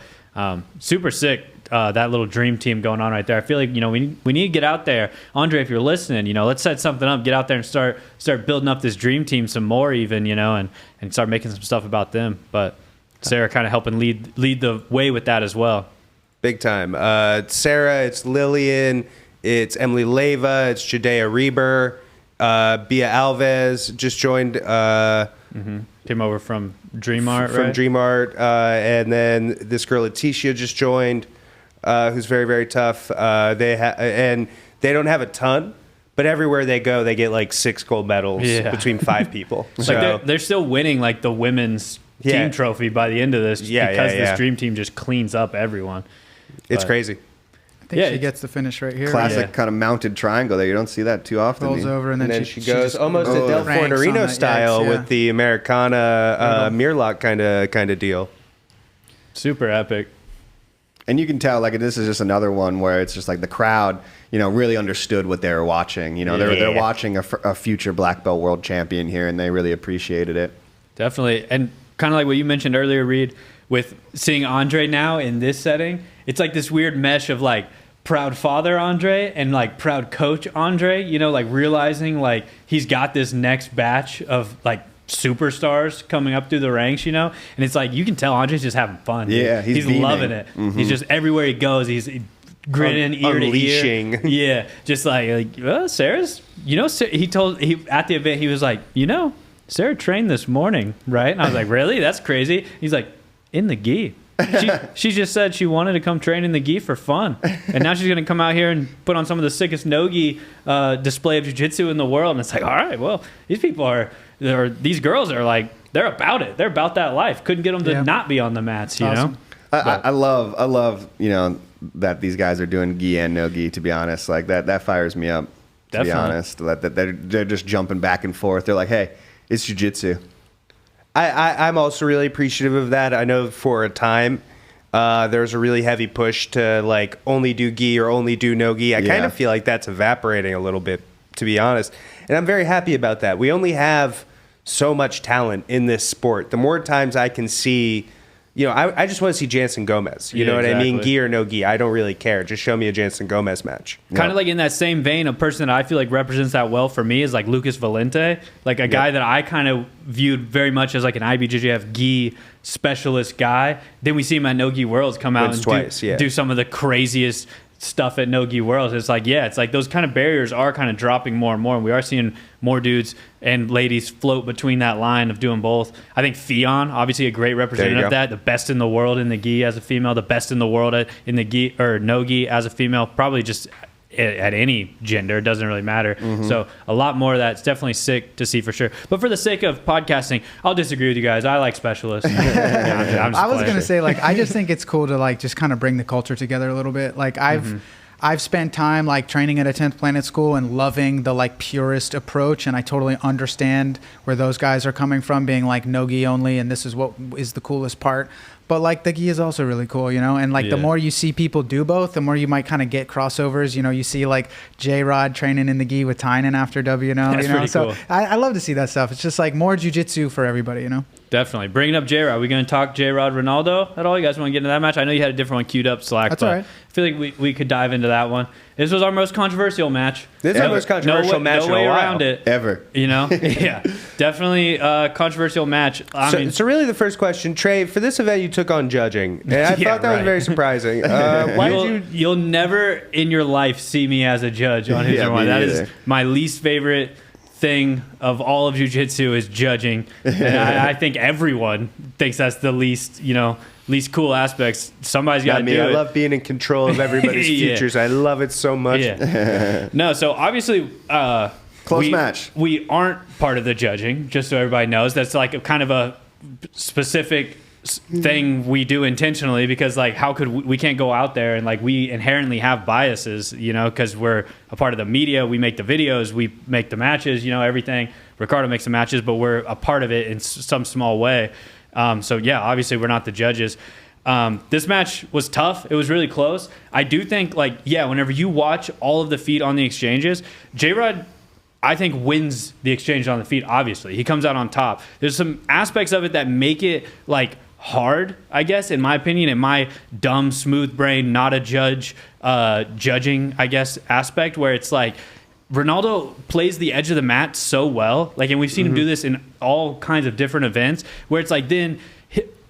super sick. That little dream team going on right there. I feel like, you know, we need to get out there. Andre, if you're listening, you know, let's set something up, get out there and start building up this dream team some more even, you know, and start making some stuff about them. But Sarah kind of helping lead the way with that as well. Big time. Sarah, it's Lillian, it's Emily Leyva, it's Jadea Reber, Bia Alves just joined. Came over from Dream Art, From right? Dream Art. And then this girl, Leticia, just joined, who's very, very tough. And they don't have a ton, but everywhere they go, they get like 6 gold medals between 5 people. So Like they're still winning like the women's team trophy by the end of this because this dream team just cleans up everyone. It's crazy. I think she gets the finish right here. Classic kind of mounted triangle there. You don't see that too often. Rolls over and then she goes just almost a Del ranks on Fornerino that, style with the Americana Mirlock kind of deal. Super epic. And you can tell, like, this is just another one where it's just like the crowd, you know, really understood what they were watching. You know, they're watching a future black belt world champion here, and they really appreciated it. Definitely. And kind of like what you mentioned earlier, Reed, with seeing Andre now in this setting, it's like this weird mesh of like proud father Andre and like proud coach Andre, you know, like realizing like he's got this next batch of like superstars coming up through the ranks, you know, and it's like you can tell Andre's just having fun. Yeah, he's loving it. He's just everywhere he goes, he's grinning ear unleashing. to ear. Yeah, just like well, Sarah's, you know, he at the event he was like, you know, Sarah trained this morning, right? And I was like, really? That's crazy. He's like, in the gi. She just said she wanted to come train in the gi for fun, and now she's going to come out here and put on some of the sickest no-gi display of jiu-jitsu in the world. And it's like, all right, well, these people these girls are like, they're about it. They're about that life. Couldn't get them to not be on the mats, you know? I love, you know, that these guys are doing gi and no gi, to be honest. Like that fires me up, to be honest. That they're just jumping back and forth. They're like, hey, it's jiu-jitsu. I'm also really appreciative of that. I know for a time there's a really heavy push to like only do gi or only do no gi. I kind of feel like that's evaporating a little bit. to be honest. And I'm very happy about that. We only have so much talent in this sport. The more times I can see, I just want to see Jansen Gomez. You know what I mean? Gi or no gi, I don't really care. Just show me a Jansen Gomez match. Kind of like in that same vein, a person that I feel like represents that well for me is like Lucas Valente, like a guy that I kind of viewed very much as like an IBJJF gi specialist guy. Then we see him at No Gi Worlds come out and do some of the craziest stuff at No Gi Worlds. It's like, it's like those kind of barriers are kind of dropping more and more, and we are seeing more dudes and ladies float between that line of doing both. I think Fionn, obviously a great representative of that, the best in the world in the gi as a female, the best in the world in the gi or no gi as a female, probably just at any gender, it doesn't really matter. So a lot more of that. It's definitely sick to see for sure. But for the sake of podcasting, I'll disagree with you guys. I like specialists. I was going to say, like, I just think it's cool to like just kind of bring the culture together a little bit. Like I've spent time like training at a 10th Planet school and loving the like purist approach, and I totally understand where those guys are coming from, being like no gi only and this is what is the coolest part. But like the gi is also really cool, and like the more you see people do both, the more you might kind of get crossovers. You see like J-Rod training in the gi with Tainan after WNO. That's pretty so cool. I love to see that stuff. It's just like more jiu-jitsu for everybody, Definitely. Bringing up J-Rod. Are we going to talk J-Rod Ronaldo at all? You guys want to get into that match? I know you had a different one queued up, Slack. That's but all right. I feel like we could dive into that one. This was our most controversial match. This is our most controversial match no way in a while. around it. Ever. Yeah. Definitely a controversial match. So really the first question, Trey, for this event you took on judging. And I thought that was very surprising. You'll never in your life see me as a judge on Who's Number One. That is my least favorite thing of all of jiu-jitsu is judging. And I think everyone thinks that's the least cool aspects. Somebody's got to do it. I love being in control of everybody's futures. I love it so much. No, so obviously Close match. We aren't part of the judging, just so everybody knows. That's like a kind of a specific thing we do intentionally, because like how could we can't go out there and like we inherently have biases, because we're a part of the media. We make the videos, we make the matches, everything. Ricardo makes the matches, but we're a part of it in some small way. So obviously we're not the judges. This match was tough. It was really close. I do think whenever you watch all of the feet on the exchanges, J-Rod, I think, wins the exchange on the feet. Obviously he comes out on top. There's some aspects of it that make it like hard, I guess, in my opinion, in my dumb smooth brain, not a judge, judging, I guess, aspect, where it's like Ronaldo plays the edge of the mat so well, and we've seen him do this in all kinds of different events, where it's like then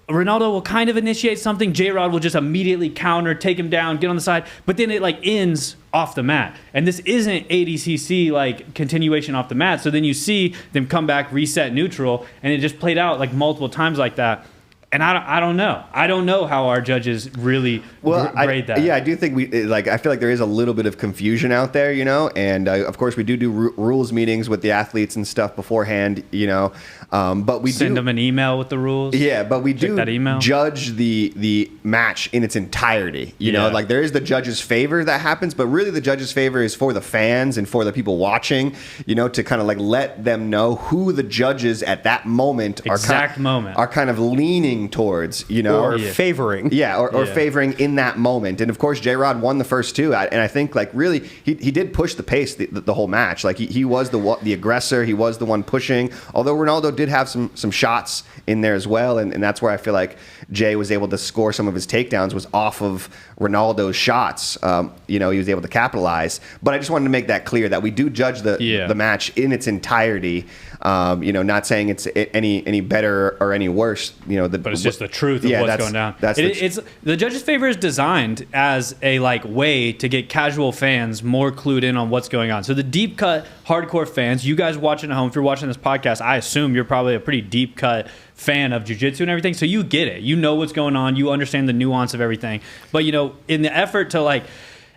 Ronaldo will kind of initiate something, J-Rod will just immediately counter, take him down, get on the side, but then it ends off the mat. And this isn't ADCC continuation off the mat, so then you see them come back, reset neutral, and it just played out multiple times like that. And I don't know. I don't know how our judges really grade that. Yeah, I do think I feel like there is a little bit of confusion out there, and of course we do rules meetings with the athletes and stuff beforehand, but we send them an email with the rules. Yeah, but we do that email. Judge the match in its entirety. You know, there is the judge's favor that happens, but really the judge's favor is for the fans and for the people watching, to kind of let them know who the judges at that moment are kind of leaning towards, or favoring, or favoring in that moment. And of course J-Rod won the first two, and I think really he did push the pace the whole match. He was the aggressor, he was the one pushing, although Ronaldo did have some shots in there as well, and that's where I feel like Jay was able to score some of his takedowns was off of Ronaldo's shots. He was able to capitalize, but I just wanted to make that clear that we do judge the match in its entirety. Not saying it's any better or any worse, but it's just the truth of what's going down. It's the judge's favor is designed as a way to get casual fans more clued in on what's going on. So the deep cut hardcore fans, you guys watching at home, if you're watching this podcast, I assume you're probably a pretty deep cut fan of jiu-jitsu and everything, so you get it. You know what's going on. You understand the nuance of everything. But in the effort to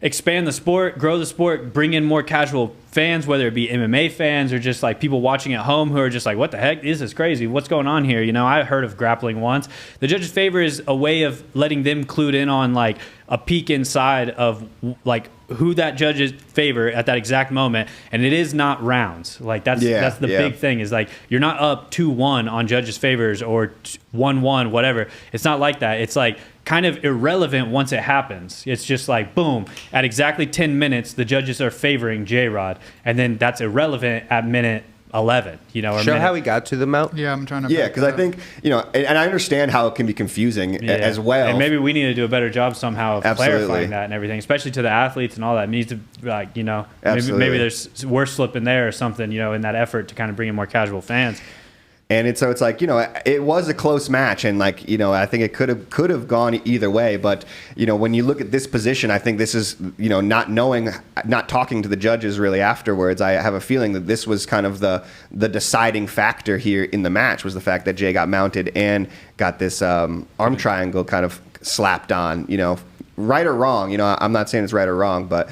expand the sport, grow the sport, bring in more casual fans, whether it be MMA fans or just people watching at home who are just what the heck, this is crazy, what's going on here? I heard of grappling once. The judge's favor is a way of letting them clued in on a peek inside of who that judge's favor at that exact moment, and it is not rounds. That's the big thing is you're not up 2-1 on judges' favors or 1-1, whatever. It's not like that. It's kind of irrelevant once it happens. It's just like, boom, at exactly 10 minutes, the judges are favoring J-Rod, and then that's irrelevant at minute 11, you know. Or Show minute. how he got to the mount. Yeah, I'm trying to. Yeah, because I think, you know, and I understand how it can be confusing as well. And maybe we need to do a better job somehow of Absolutely. clarifying that and everything, especially to the athletes and all that. It needs to, like, you know, Absolutely. maybe there's worse slip in there or something, you know, in that effort to kind of bring in more casual fans. And it's like, you know, it was a close match, and like, you know, I think it could have gone either way. But, you know, when you look at this position, I think this is, you know, not talking to the judges really afterwards, I have a feeling that this was kind of the deciding factor here in the match, was the fact that Jay got mounted and got this arm triangle kind of slapped on. You know, right or wrong, you know, I'm not saying it's right or wrong, but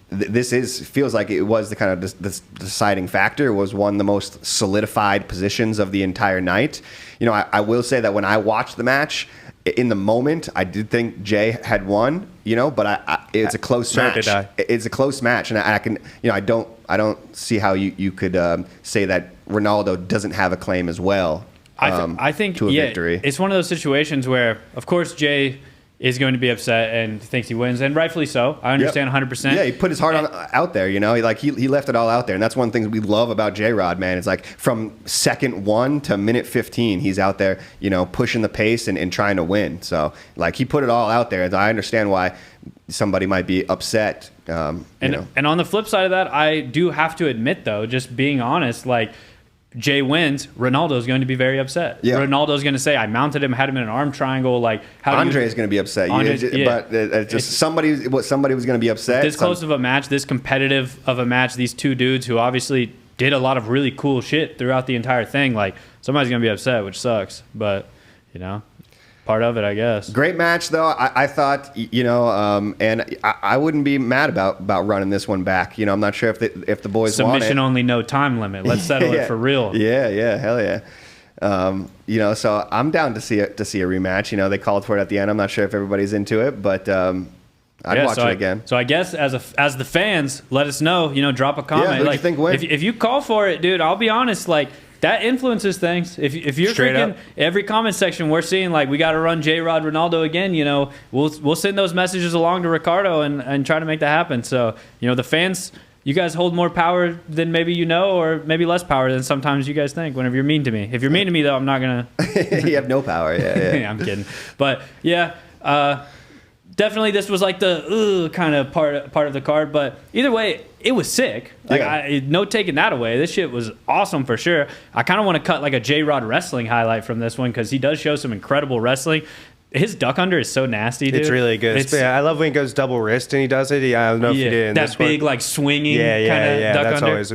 this feels like it was the kind of the deciding factor. It was one of the most solidified positions of the entire night. You know, I will say that when I watched the match, in the moment, I did think Jay had won. You know, but it's a close match. Did I. It's a close match, and I can, you know, I don't see how you could say that Ronaldo doesn't have a claim as well. I think to a victory. It's one of those situations where, of course, Jay is going to be upset and thinks he wins, and rightfully so. I understand 100%. Yeah, he put his heart out there, you know. He left it all out there, and that's one thing we love about J-Rod, man. It's like from second 1 to minute 15, he's out there, you know, pushing the pace and trying to win. So, like, he put it all out there. And I understand why somebody might be upset. You know. And on the flip side of that, I do have to admit, though, just being honest, like, Jay wins, Ronaldo's going to be very upset. Yeah. Ronaldo's going to say, I mounted him, had him in an arm triangle. Like, how Andre's going to be upset. But somebody was going to be upset. This close of a match, this competitive of a match, these two dudes who obviously did a lot of really cool shit throughout the entire thing. Like, somebody's going to be upset, which sucks. But, you know, part of it, I guess. Great match, though. I thought, you know, and I wouldn't be mad about running this one back. You know, I'm not sure if the boys want it. Submission only, no time limit. Let's settle it for real. Yeah, hell yeah. You know, so I'm down to see a rematch. You know, they called for it at the end. I'm not sure if everybody's into it, but I'd watch it again. So I guess as the fans, let us know. You know, drop a comment. Yeah, who do you think wins? If you call for it, dude, I'll be honest. Like, that influences things. If you're Straight freaking up. every comment section, we're seeing like we got to run J-Rod Ronaldo again. You know, we'll send those messages along to Ricardo and try to make that happen. So, you know, the fans, you guys hold more power than maybe you know, or maybe less power than sometimes you guys think. Whenever you're mean to me, if you're mean to me though, I'm not gonna. You have no power. Yeah. I'm kidding, but yeah. Definitely, this was like the kind of part of the card, but either way, it was sick. Like, Yeah. no taking that away. This shit was awesome for sure. I kind of want to cut like a J-Rod wrestling highlight from this one because he does show some incredible wrestling. His duck under is so nasty, dude. It's really good. I love when he goes double wrist and he does it. I don't know if he did in that this big one. like swinging kind of Yeah. duck That's under. always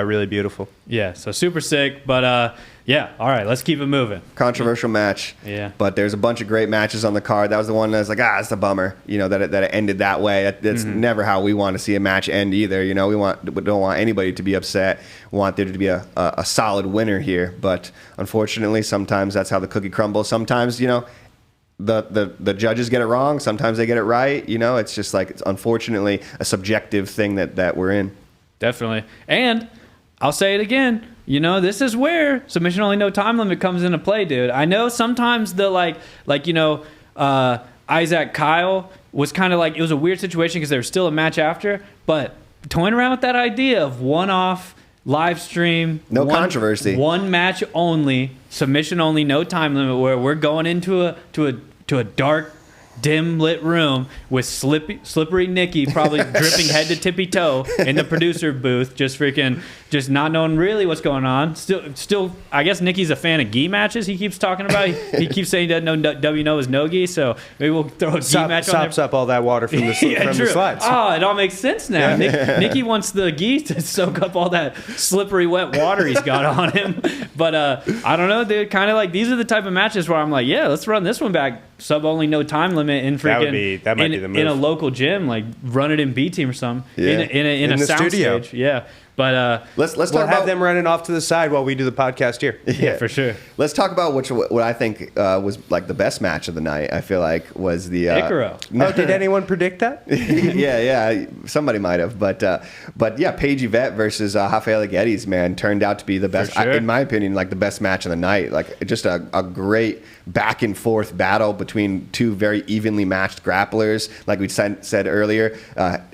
really beautiful. Yeah, so super sick, but yeah, all right, let's keep it moving. Controversial match. Yeah. But there's a bunch of great matches on the card. That was the one that was like, it's a bummer, you know, that it ended that way. That's never how we want to see a match end either. You know, we don't want anybody to be upset. We want there to be a solid winner here. But unfortunately, sometimes that's how the cookie crumbles. Sometimes, you know, the judges get it wrong. Sometimes they get it right. You know, it's just like, it's unfortunately a subjective thing that we're in. Definitely. And I'll say it again. You know, this is where submission only no time limit comes into play, dude. I know sometimes the like you know, Isaac Kyle was kind of like, it was a weird situation because there was still a match after, but toying around with that idea of one-off live stream, controversy, one match only, submission only, no time limit, where we're going into a dark, dim lit room with slippery Nikki probably dripping head to tippy toe in the producer booth, just not knowing really what's going on. Still, I guess Nikki's a fan of gi matches. He keeps talking about. He keeps saying he doesn't know WNO is no gi, so maybe we'll throw a gi match on there. Sops up all that water from the True. the slides. Oh, it all makes sense now. Nikki wants the gi to soak up all that slippery, wet water he's got on him. But I don't know, dude. Kind of like, these are the type of matches where I'm like, yeah, let's run this one back. Sub only, no time limit in freaking that might be the move. in a local gym, like run it in B team or something. Yeah. In a the sound studio. stage. Yeah. But let's We'll talk have about them running off to the side while we do the podcast here. yeah, for sure. Let's talk about what I think was like the best match of the night. I feel like was the Icaro. Oh, did anyone predict that? yeah, somebody might have, but yeah, Paige Yvette versus Rafaela Guedes, man, turned out to be the best, sure. in my opinion, like the best match of the night. Like just a great back and forth battle between two very evenly matched grapplers. Like we said earlier,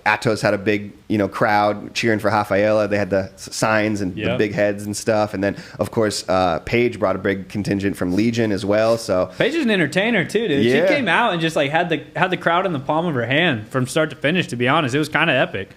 Atos had a big crowd cheering for Rafaela. They had the signs and the big heads and stuff, and then of course Paige brought a big contingent from Legion as well. So Paige is an entertainer too, dude. Yeah. She came out and just like had the crowd in the palm of her hand from start to finish. To be honest, it was kind of epic.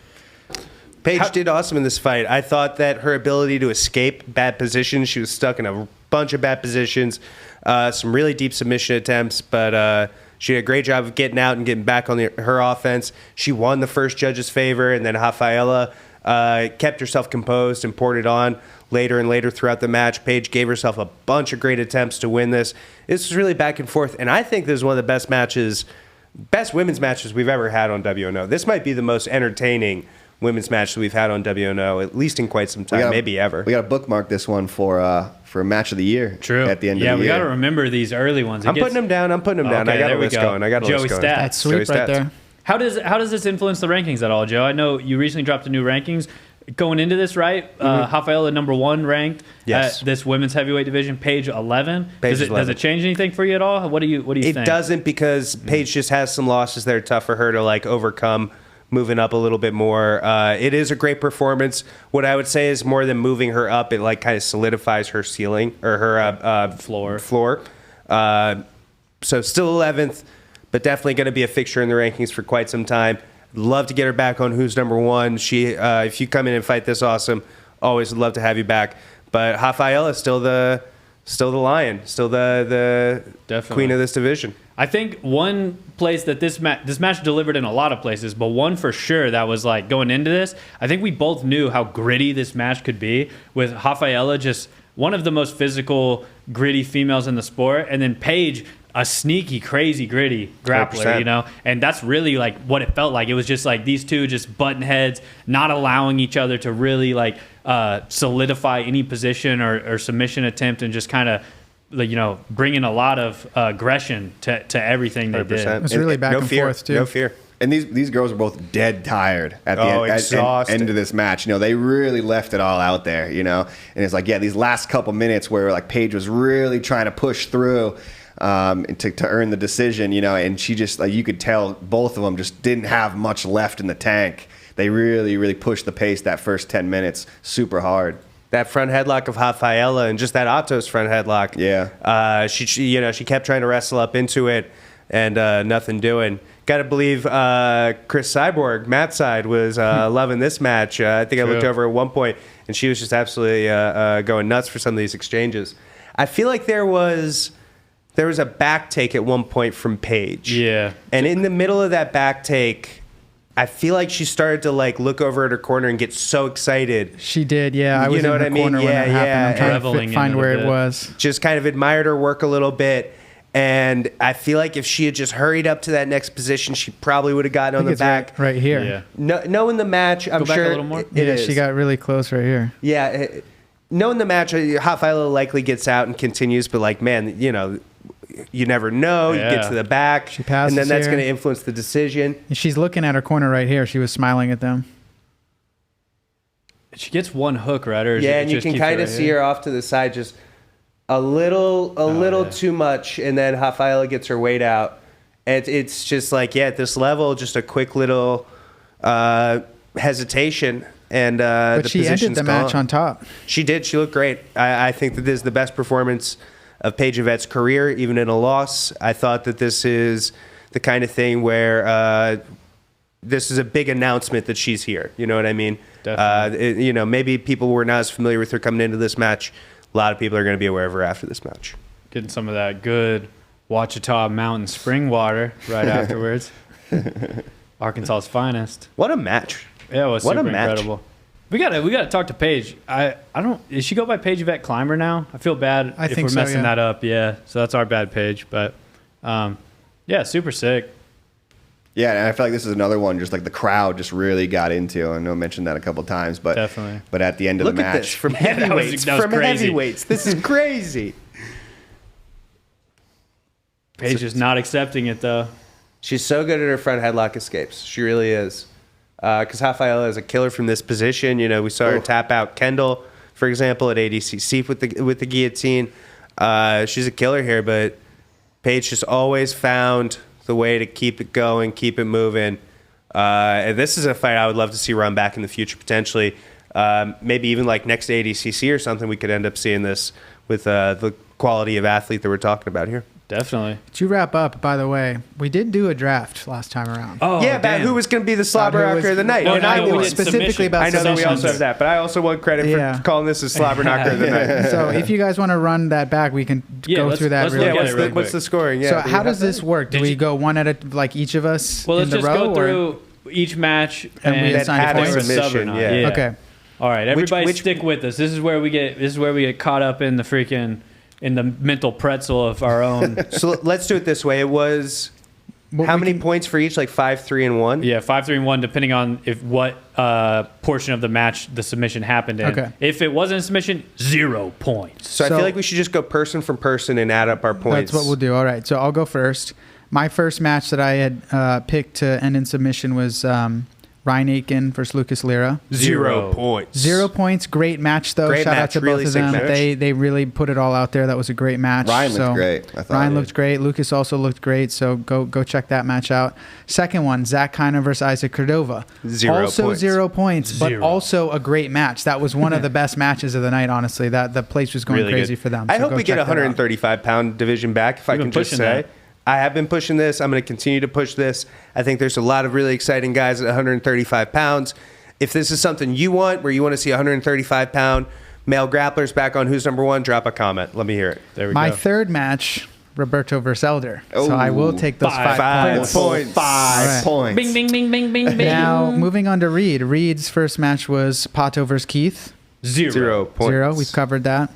Paige did awesome in this fight. I thought that her ability to escape bad positions, she was stuck in a bunch of bad positions, some really deep submission attempts, but she did a great job of getting out and getting back on her offense. She won the first judge's favor, and then Rafaela kept herself composed and poured it on later and later throughout the match. Paige gave herself a bunch of great attempts to win this. This was really back and forth, and I think this is one of the best women's matches we've ever had on WNO. This might be the most entertaining women's match that we've had on WNO, at least in quite some time, maybe ever. We got to bookmark this one for match of the year. True. At the end of the year. year. Yeah, we got to remember these early ones. I'm putting them down. I got a list going. Joey Stats. That's sweet Joey right there. How does this influence the rankings at all, Joe? I know you recently dropped a new rankings. Going into this, right? Rafaela #1 ranked. Yes. This women's heavyweight division, Paige 11. Paige Does it change anything for you at all? What do you think? It doesn't, because Paige just has some losses that are tough for her to like overcome, moving up a little bit more. It is a great performance. What I would say is more than moving her up, it like kind of solidifies her ceiling or her floor. So still 11th, but definitely going to be a fixture in the rankings for quite some time. Love to get her back on Who's Number One. She, if you come in and fight this awesome, always would love to have you back. But Rafaela is still the lion, still the queen of this division. I think one place that this match delivered in a lot of places, but one for sure that was like going into this, I think we both knew how gritty this match could be, with Rafaela just one of the most physical, gritty females in the sport, and then Paige, a sneaky, crazy, gritty grappler, 100%. And that's really like what it felt like. It was just like these two just button heads, not allowing each other to really like solidify any position or submission attempt, and just kind of bringing a lot of aggression to everything they did. It was really back and forth too. No fear. And these girls were both dead tired at the end of this match. They really left it all out there, And it's like, these last couple minutes where like Paige was really trying to push through to earn the decision, and she just, like, you could tell both of them just didn't have much left in the tank. They really, really pushed the pace that first 10 minutes super hard. That front headlock of Rafaela and just that Atos front headlock. Yeah. She kept trying to wrestle up into it and nothing doing. Got to believe Chris Cyborg, Matt's side, was loving this match. I think I looked over at one point and she was just absolutely going nuts for some of these exchanges. I feel like there was a back take at one point from Paige. Yeah. And in the middle of that back take, I feel like she started to like look over at her corner and get so excited. She did, yeah. I was You know in what her I mean? corner when that happened. I'm Reveling trying to in find it a where bit. it was. Just kind of admired her work a little bit. And I feel like if she had just hurried up to that next position, she probably would have gotten on the back. Right here. Yeah. Knowing the match, I'm Go back sure a little more? it is. She got really close right here. Yeah. Knowing the match, Rafaela likely gets out and continues, but like, man, you never know. Yeah. You get to the back, She passes and then that's here. going to influence the decision. And she's looking at her corner right here. She was smiling at them. She gets one hook, right? Or Yeah, and you can kind of see her off to the side, just a little too much, and then Rafaela gets her weight out. And it's just like, at this level, just a quick little hesitation, and But the she ended position's the match gone. on top. She did. She looked great. I think that this is the best performance of Paige Yvette's career, even in a loss. I thought that this is the kind of thing where this is a big announcement that she's here. You know what I mean? Definitely. Maybe people were not as familiar with her coming into this match. A lot of people are going to be aware of her after this match. Getting some of that good Ouachita Mountain spring water right afterwards. Arkansas's finest. What a match. Yeah, it was What a super match. incredible. We gotta talk to Paige. I don't. Does she go by Paige Ivette-Clymer now? I feel bad I if think we're so, messing yeah. that up. Yeah, so that's our bad, Paige. But yeah, super sick. Yeah, and I feel like this is another one just like the crowd just really got into. I know I mentioned that a couple times, but Definitely. But at the end of Look the at match, this from that was heavyweights. From crazy. heavyweights. This is crazy. Paige is not accepting it though. She's so good at her front headlock escapes. She really is. Because Rafaela is a killer from this position. You know, we saw her tap out Kendall, for example, at ADCC with the guillotine. She's a killer here, but Paige just always found the way to keep it going, keep it moving. And this is a fight I would love to see run back in the future, potentially. Maybe even like next to ADCC or something, we could end up seeing this with the quality of athlete that we're talking about here. Definitely. To wrap up, by the way, we did do a draft last time around. Oh, yeah, about damn. who was going to be the slobber Who was- knocker of the night. Oh, and no, I we won. did specifically submission. about I know that we also submissions. have that, but I also want credit Yeah. for calling this a slobber knocker of the night. So if you guys want to run that back, we can Yeah, go let's- through that let's really look at quick. it real What's the scoring? Yeah, So do you how have does that? this work? Do Did we you- go one at a, like each of us Well, in let's the just row? go or- through each match And we assign add a points? submission, yeah. Okay. All right, everybody which- stick with us. This is where we get caught up in the mental pretzel of our own. So let's do it this way. It was Well, how we many can- points for each? Like 5, 3, and 1? Yeah, 5, 3, and 1, depending on what portion of the match the submission happened in. Okay. If it wasn't a submission, 0 points. So I So- feel like we should just go person from person and add up our points. That's what we'll do. All right. So I'll go first. My first match that I had picked to end in submission was Ryan Aiken versus Lucas Lira. 0 points. 0 points. Great match, though. Great Shout out match. to Really both of sick them. match. They really put it all out there. That was a great match. Ryan looked great, I thought. Ryan looked great. Lucas also looked great. So go check that match out. Second one, Zach Kiner versus Isaac Cordova. 0 also points. 0 points, but 0. also a great match. That was one of the best matches of the night. Honestly, that the place was going Really crazy good. for them. I So hope go we get a check that out. 135-pound division back, if I You've can been just pushing say. that. I have been pushing this. I'm going to continue to push this. I think there's a lot of really exciting guys at 135 pounds. If this is something you want, where you want to see 135-pound male grapplers back on Who's Number One, drop a comment. Let me hear it. There we My go. third match, Roberto versus Elder. So I will take those Five five points. points. Five All right. points. Bing, bing, bing, bing, bing, bing. Now, moving on to Reed. Reed's first match was Pato versus Keith. 0. Points. 0. We've covered that.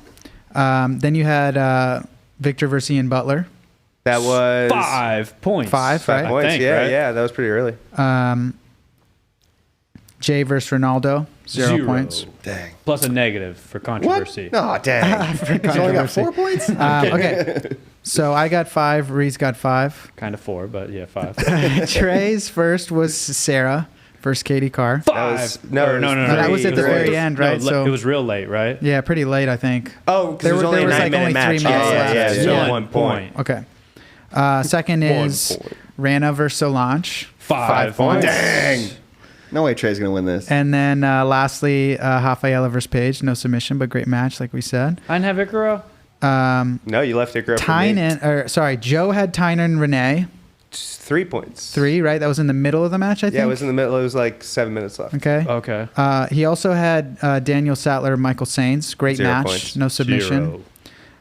Then you had Victor versus Ian Butler. That was 5 points. 5, 5 right? points. I think, yeah, right? yeah, that was pretty early. Jay versus Ronaldo. 0 0. points. Dang. Plus a negative for What? controversy. Oh, dang. He's only got Controversy. 4 points? Okay. So I got 5. Reed's got 5. Kind of 4, but yeah, 5. Trey's first was Sarah versus Katie Carr. 5. was- no, Or it was no. That was at the Three. very end, right? No, it was real late, right? Yeah, pretty late, I think. Oh, because There it was were- only there a was like 9-minute only match. 3 minutes left. Yeah, so Yeah. 1 point. Okay. Second is Rana versus Solange. 5 points. Dang. No way Trey's going to win this. And then lastly, Rafaela versus Paige. No submission, but great match, like we said. I didn't have Icaro. No, you left it for me. Tainan, Joe had Tainan and Rene. 3 points. 3, right? That was in the middle of the match, I think. Yeah, it was in the middle. It was like 7 minutes left. Okay. Okay. He also had Daniel Sattler, Michael Sainz. Great 0 match. points. No submission.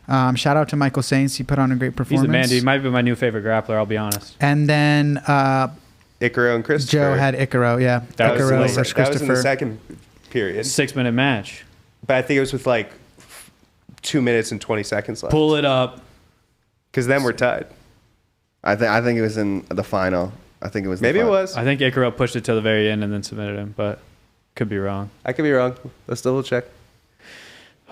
0. Shout out to Michael Sainz. He put on a great He's performance. the man, dude. He might be my new favorite grappler, I'll be honest. And then Icaro and Christopher. Joe had Icaro. Yeah. That was Icaro late. versus That was in the Christopher. second period. 6-minute match. But I think it was with like 2 minutes and 20 seconds left. Pull it up. Because then we're tied. I think it was in the final. I think it was. Maybe it was. I think Icaro pushed it to the very end and then submitted him, but could be wrong. I could be wrong. Let's double check.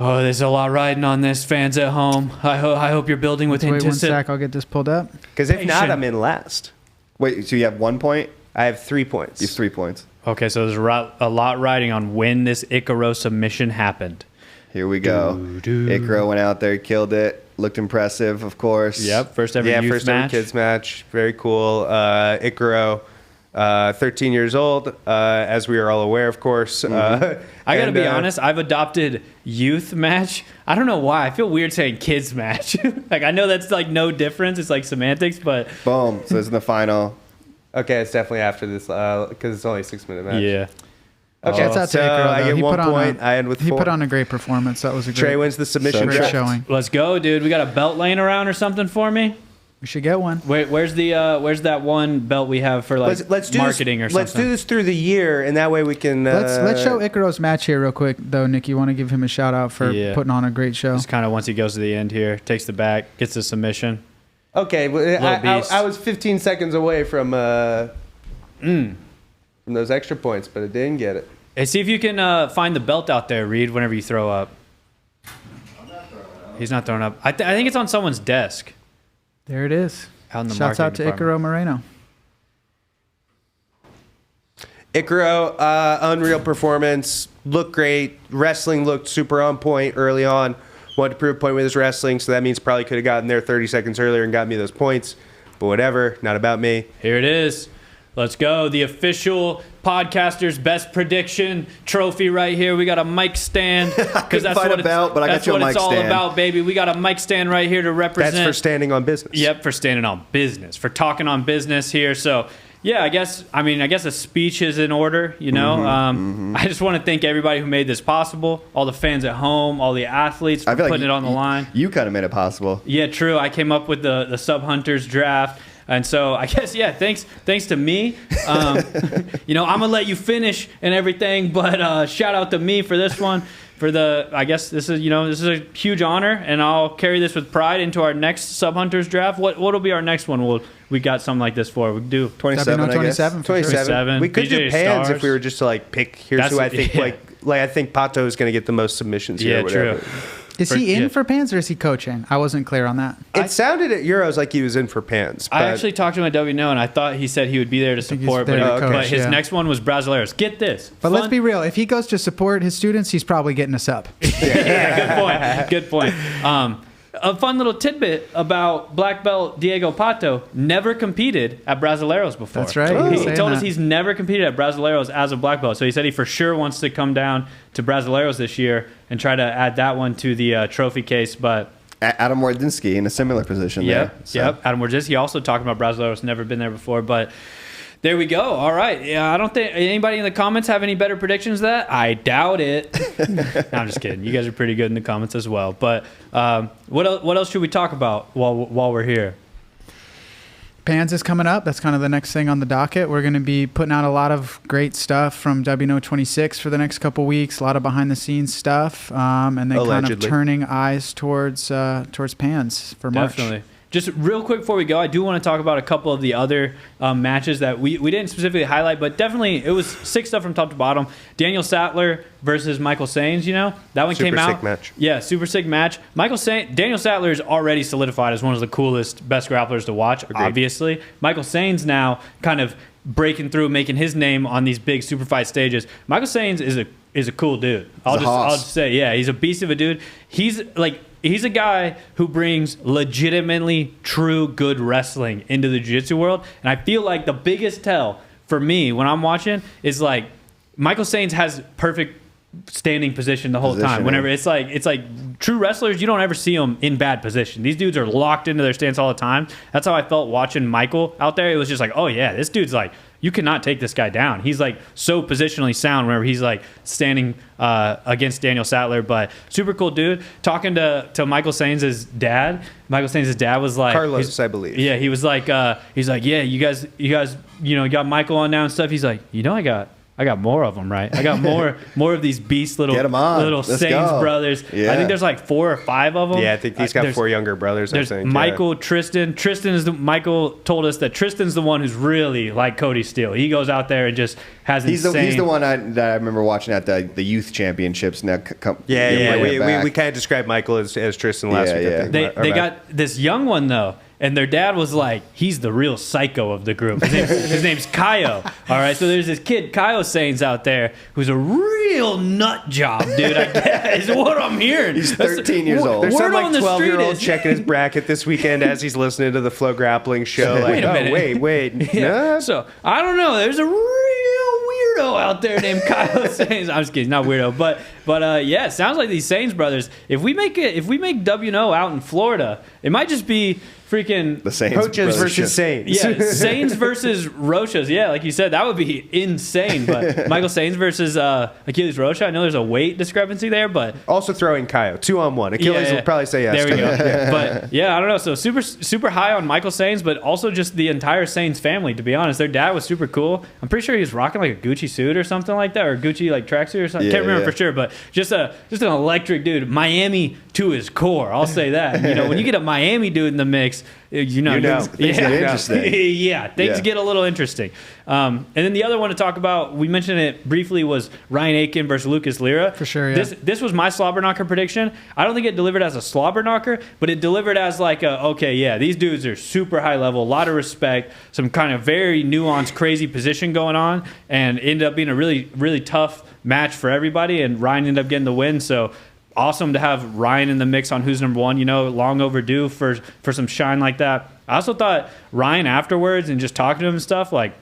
Oh, there's a lot riding on this, fans at home. I hope you're building with Wait one anticipation. sec. I'll get this pulled up. Because if not, Patient. I'm in last. Wait, so you have 1 point? I have 3 points. You have 3 points. Okay, so there's a lot riding on when this Icaro submission happened. Here we go. Icaro went out there, killed it. Looked impressive, of course. Yep, first ever Yeah, youth first match. ever kids match. Very cool. Icaro, 13 years old, as we are all aware, of course. I gotta be honest, I've adopted youth match. I don't know why. I feel weird saying kids match. Like, I know that's like no difference. It's like semantics, but Boom. So it's in the final. Okay, it's definitely after this because it's only a 6-minute match. yeah. Okay, Shouts out to so Icaro, I though. get He 1 put on point. a- I end with He 4. put on a great performance. That was a Trey great, wins the submission great draft. showing. Let's go, dude. We got a belt laying around or something for me. We should get one. Where's that one belt we have for like Let's do marketing this, or something? Let's do this through the year, and that way we can. Let's show Icaro's match here real quick, though. Nick, you want to give him a shout out for Yeah. putting on a great show? Just kind of once he goes to the end here, takes the back, gets the submission. Okay, well, Little beast. I was 15 seconds away from from those extra points, but it didn't get it. Hey, see if you can find the belt out there, Reed, whenever you throw up. He's not throwing up. I think it's on someone's desk. There it is. Out in the Shouts out marketing to department. Icaro Moreno. Icaro, unreal performance. Looked great. Wrestling looked super on point early on. Wanted to prove a point with his wrestling, so that means probably could have gotten there 30 seconds earlier and got me those points. But whatever, not about me. Here it is. Let's go. The official podcaster's best prediction trophy right here. We got a mic stand because that's find what a belt, but I got that's you a what it's mic all stand. about, baby. We got a mic stand right here to represent. That's for standing on business. Yep, for standing on business, for talking on business here. So, yeah, I guess a speech is in order, you know. I just want to thank everybody who made this possible, all the fans at home, all the athletes for I feel like putting it on the line. You kind of made it possible. Yeah, true. I came up with the Sub Hunters draft. And so I guess, yeah, thanks to me. You know, I'm going to let you finish and everything, but shout out to me for this one. I guess this is a huge honor, and I'll carry this with pride into our next Sub Hunters draft. What'll be our next one? We got something like this for. We do 27, I guess. 27. For sure. 27. We could do BJ pans Stars. if we were just to like pick. Here's That's- who I think yeah. like I think Pato is going to get the most submissions here. Yeah, or whatever. true. Is he in yeah. for Pans or is he coaching? I wasn't clear on that. It sounded at Euros like he was in for pans. I but- actually talked to him at WNO, and I thought he said he would be there to think he's support, there but, to coach, but his yeah. next one was Brasileiros. Get this. But let's Fun- be real. If he goes to support his students, he's probably getting us up. Yeah, good point. A fun little tidbit about black belt Diego Pato never competed at Brasileiros before. That's right. He was He saying told us that. he's never competed at Brasileiros as a black belt. So he said he for sure wants to come down to Brasileiros this year and try to add that one to the trophy case. But Adam Wardzinski in a similar position there. So. Yep. Adam Wardzinski. He also talked about Brasileiros, never been there before, but there we go. All right. Yeah, I don't think anybody in the comments have any better predictions of that. I doubt it. No, I'm just kidding. You guys are pretty good in the comments as well. But what else should we talk about while we're here? Pans is coming up. That's kind of the next thing on the docket. We're going to be putting out a lot of great stuff from WNO 26 for the next couple weeks. A lot of behind the scenes stuff, and then kind of Allegedly. turning eyes towards Pans for March. Definitely. Just real quick before we go, I do want to talk about a couple of the other matches that we didn't specifically highlight, but definitely it was sick stuff from top to bottom. Daniel Sattler versus Michael Sains, that one Super came out. sick match. Yeah, super sick match. Daniel Sattler is already solidified as one of the coolest, best grapplers to watch, obviously. Michael Sains now kind of breaking through, making his name on these big super fight stages. Michael Sains is a cool dude. I'll just say, yeah, he's a beast of a dude. He's a guy who brings legitimately true good wrestling into the jiu-jitsu world. And I feel like the biggest tell for me when I'm watching is like Michael Sains has perfect standing position the whole time. Whenever it's like true wrestlers, you don't ever see them in bad position. These dudes are locked into their stance all the time. That's how I felt watching Michael out there. It was just like, oh yeah, this dude's like, you cannot take this guy down. He's like so positionally sound whenever he's like standing against Daniel Sattler. But super cool dude. Talking to Michael Sains' dad. Michael Sains' dad was like Carlos, I believe. Yeah, he was like yeah, you guys, you got Michael on now and stuff. He's like, I got more of them, right? I got more of these beast little Get 'em on. little Let's Sains go. brothers. Yeah. I think there's like 4 or 5 of them. Yeah, I think he's got There's- 4 younger brothers. There's I think Michael, Tristan. Michael told us that Tristan's the one who's really like Cody Steele. He goes out there and just has He's insane. the one that I remember watching at the youth championships. Now, Yeah. bring it back. We kind of described Michael as Tristan last Yeah, week. yeah. I think. They got this young one though, and their dad was like, he's the real psycho of the group. His name's Kaio. All right, so there's this kid Kaio Sains out there who's a real nut job, dude. I guess is what I'm hearing. He's 13 years old. There's Word some on like the street 12-year-old is- checking his bracket this weekend as he's listening to the FloGrappling show. Like, Wait a minute. wait. Yeah. Nah. So I don't know. There's a real weirdo out there named Kyle Sains. I'm just kidding, not weirdo, but yeah, it sounds like these Sains brothers. If we make WNO out in Florida, it might just be freaking The Saints Coaches brothership. versus Saints. Yeah, Sains versus Rochas. Yeah, like you said, that would be insane. But Michael Sains versus Achilles Rocha. I know there's a weight discrepancy there, but Also throwing Kaio, 2-on-1. Achilles will probably say yes. there we to go. that. But yeah, I don't know. So super high on Michael Sains, but also just the entire Sains family. To be honest, their dad was super cool. I'm pretty sure he was rocking like a Gucci suit or something like that, or Gucci like tracksuit or something. Yeah, Can't remember yeah. for sure, but just an electric dude. Miami to his core. I'll say that. When you get a Miami dude in the mix, you know, things get interesting. Yeah, things get a little interesting. And then the other one to talk about, we mentioned it briefly, was Ryan Aiken versus Lucas Lira. For sure, yeah. This was my slobber knocker prediction. I don't think it delivered as a slobber knocker, but it delivered as like these dudes are super high level, a lot of respect, some kind of very nuanced, crazy position going on, and ended up being a really, really tough match for everybody, and Ryan ended up getting the win. So awesome to have Ryan in the mix on who's number one. You know, long overdue for some shine like that. I also thought Ryan afterwards and just talking to him and stuff, like,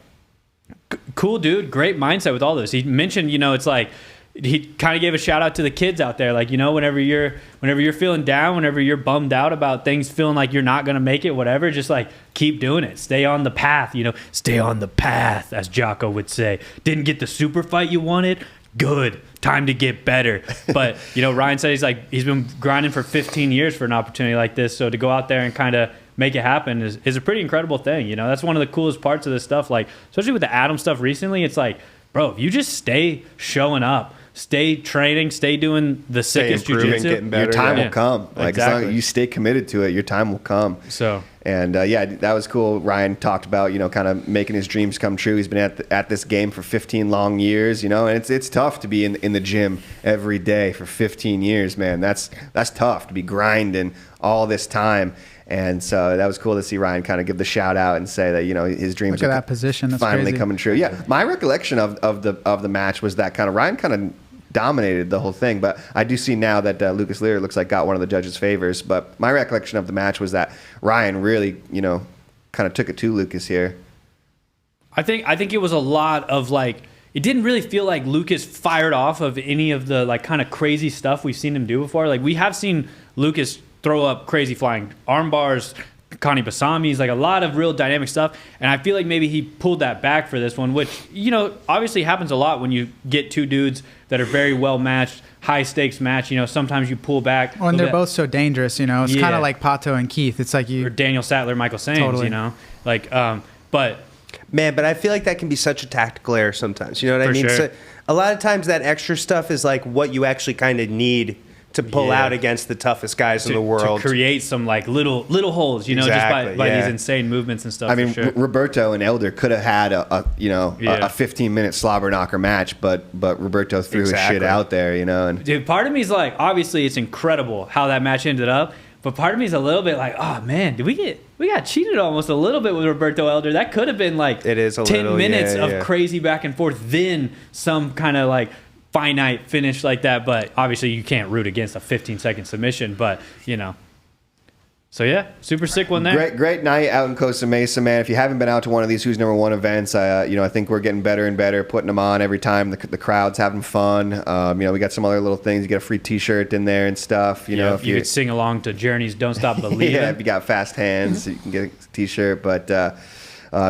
cool dude, great mindset with all this. He mentioned, you know, it's like he kind of gave a shout out to the kids out there, like, you know, whenever you're feeling down, whenever you're bummed out about things, feeling like you're not going to make it, whatever, just like keep doing it. Stay on the path, you know, stay on the path, as Jocko would say. Didn't get the super fight you wanted? Good. Time to get better. But, you know, Ryan said he's been grinding for 15 years for an opportunity like this. So to go out there and kind of make it happen is a pretty incredible thing. You know, that's one of the coolest parts of this stuff. Like, especially with the Adam stuff recently, it's like, bro, if you just stay showing up, stay training, stay doing the sickest jiu-jitsu, your time will come. Like, exactly. As long as you stay committed to it, your time will come. So, and that was cool. Ryan talked about, you know, kind of making his dreams come true. He's been at this game for 15 long years, you know, and it's tough to be in the gym every day for 15 years, man. That's tough to be grinding all this time. And so that was cool to see Ryan kind of give the shout out and say that, you know, his dreams Look at that position. That's finally crazy. coming true. Yeah, my recollection of the match was that kind of Ryan kind of dominated the whole thing, but I do see now that Lucas Lear looks like got one of the judges' favors. But my recollection of the match was that Ryan really, you know, kind of took it to Lucas here. I think it was a lot of like, it didn't really feel like Lucas fired off of any of the like kind of crazy stuff we've seen him do before. Like, we have seen Lucas throw up crazy flying arm bars, Connie Basami's, like a lot of real dynamic stuff. And I feel like maybe he pulled that back for this one, which, you know, obviously happens a lot when you get two dudes that are very well matched, high stakes match. You know, sometimes you pull back. Well, and they're both so dangerous, you know. It's kind of like Pato and Keith. It's like or Daniel Sattler, Michael Sains, totally. You know. Like, but man, but I feel like that can be such a tactical error sometimes. You know what I mean? Sure. So a lot of times that extra stuff is like what you actually kind of need to pull out against the toughest guys in the world. To create some like little holes, you know, Exactly, just by these insane movements and stuff. I mean, for sure. Roberto and Elder could have had a 15-minute slobber knocker match, but Roberto threw his shit out there, you know. And dude, part of me is like, obviously it's incredible how that match ended up, but part of me is a little bit like, oh man, we got cheated almost a little bit with Roberto Elder. That could have been like 10 minutes of crazy back and forth, then some kind of like finite finish like that. But obviously you can't root against a 15-second submission, but you know. So yeah, super sick one there. Great night out in Costa Mesa, man. If you haven't been out to one of these Who's Number One events, I think we're getting better and better, putting them on every time. The crowd's having fun. We got some other little things. You get a free T-shirt in there and stuff. You know, if you could sing along to Journey's "Don't Stop Believing." Yeah, if you got fast hands, you can get a T-shirt. But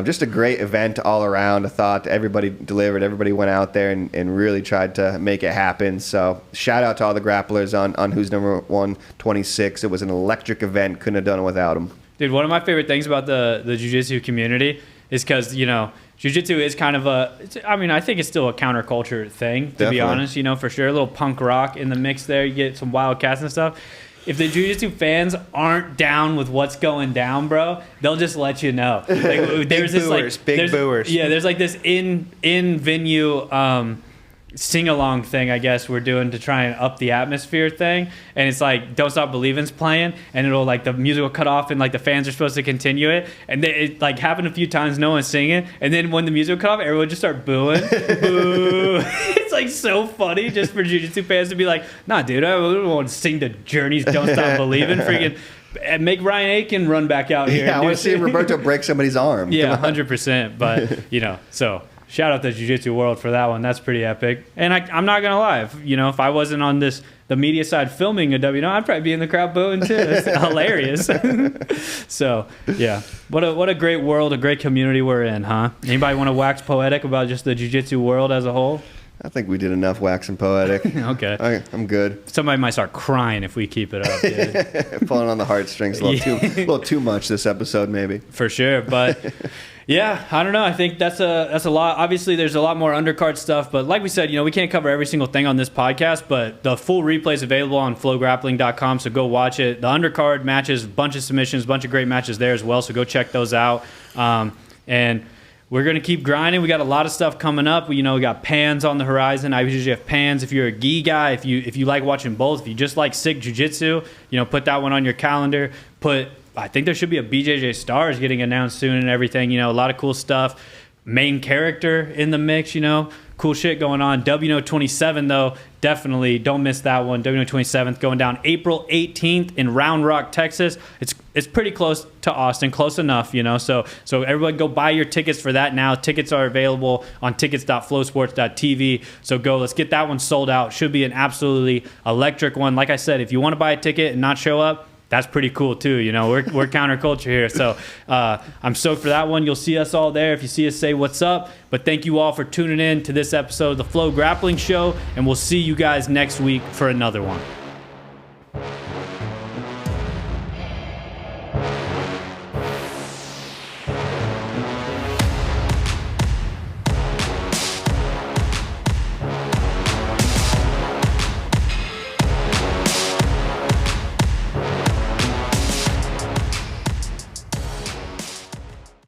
just a great event all around. I thought everybody delivered. Everybody went out there and really tried to make it happen. So shout out to all the grapplers on Who's Number 126. It was an electric event. Couldn't have done it without them. Dude, one of my favorite things about the jiu-jitsu community is because, you know, jiu-jitsu is kind of I think it's still a counterculture thing, to Definitely. be honest, you know, for sure. A little punk rock in the mix there. You get some Wildcats and stuff. If the jiu-jitsu fans aren't down with what's going down, bro, they'll just let you know. Like, big booers. Yeah, there's like this in-venue sing-along thing, I guess, we're doing to try and up the atmosphere thing. And it's like Don't Stop Believing's playing, and it'll like the music will cut off and like the fans are supposed to continue it. And it like happened a few times, no one's singing. And then when the music would cut off, everyone would just start booing. Boo. It's like so funny just for jiu-jitsu fans to be like, nah, dude, I don't want to sing the Journey's Don't Stop Believing. Freaking make Ryan Aiken run back out here. Yeah, I want to see Roberto break somebody's arm. Yeah, 100%. But, you know, so shout out to Jiu-Jitsu World for that one. That's pretty epic. And I'm not going to lie. If I wasn't on the media side filming a WNO, I'd probably be in the crowd booing too. It's hilarious. So, yeah. What a great world, a great community we're in, huh? Anybody want to wax poetic about just the Jiu-Jitsu world as a whole? I think we did enough waxing poetic. Okay. I'm good. Somebody might start crying if we keep it up, dude. Pulling on the heartstrings a little too much this episode, maybe. For sure. But Yeah, I don't know. I think that's a lot. Obviously, there's a lot more undercard stuff, but like we said, we can't cover every single thing on this podcast, but the full replay is available on FloGrappling.com, so go watch it. The undercard matches, bunch of submissions, bunch of great matches there as well, so go check those out. And we're going to keep grinding. We got a lot of stuff coming up. We got pans on the horizon. I usually have pans. If you're a gi guy, if you like watching both, if you just like sick jiu-jitsu, put that one on your calendar. I think there should be a BJJ Stars getting announced soon and everything. A lot of cool stuff. Main character in the mix, cool shit going on. WNO 27, though, definitely don't miss that one. WNO 27th going down April 18th in Round Rock, Texas. It's pretty close to Austin, close enough, So everyone go buy your tickets for that now. Tickets are available on tickets.flowsports.tv. So go, let's get that one sold out. Should be an absolutely electric one. Like I said, if you want to buy a ticket and not show up, that's pretty cool too. We're counterculture here. So I'm stoked for that one. You'll see us all there. If you see us, say what's up. But thank you all for tuning in to this episode of the FloGrappling Show, and we'll see you guys next week for another one.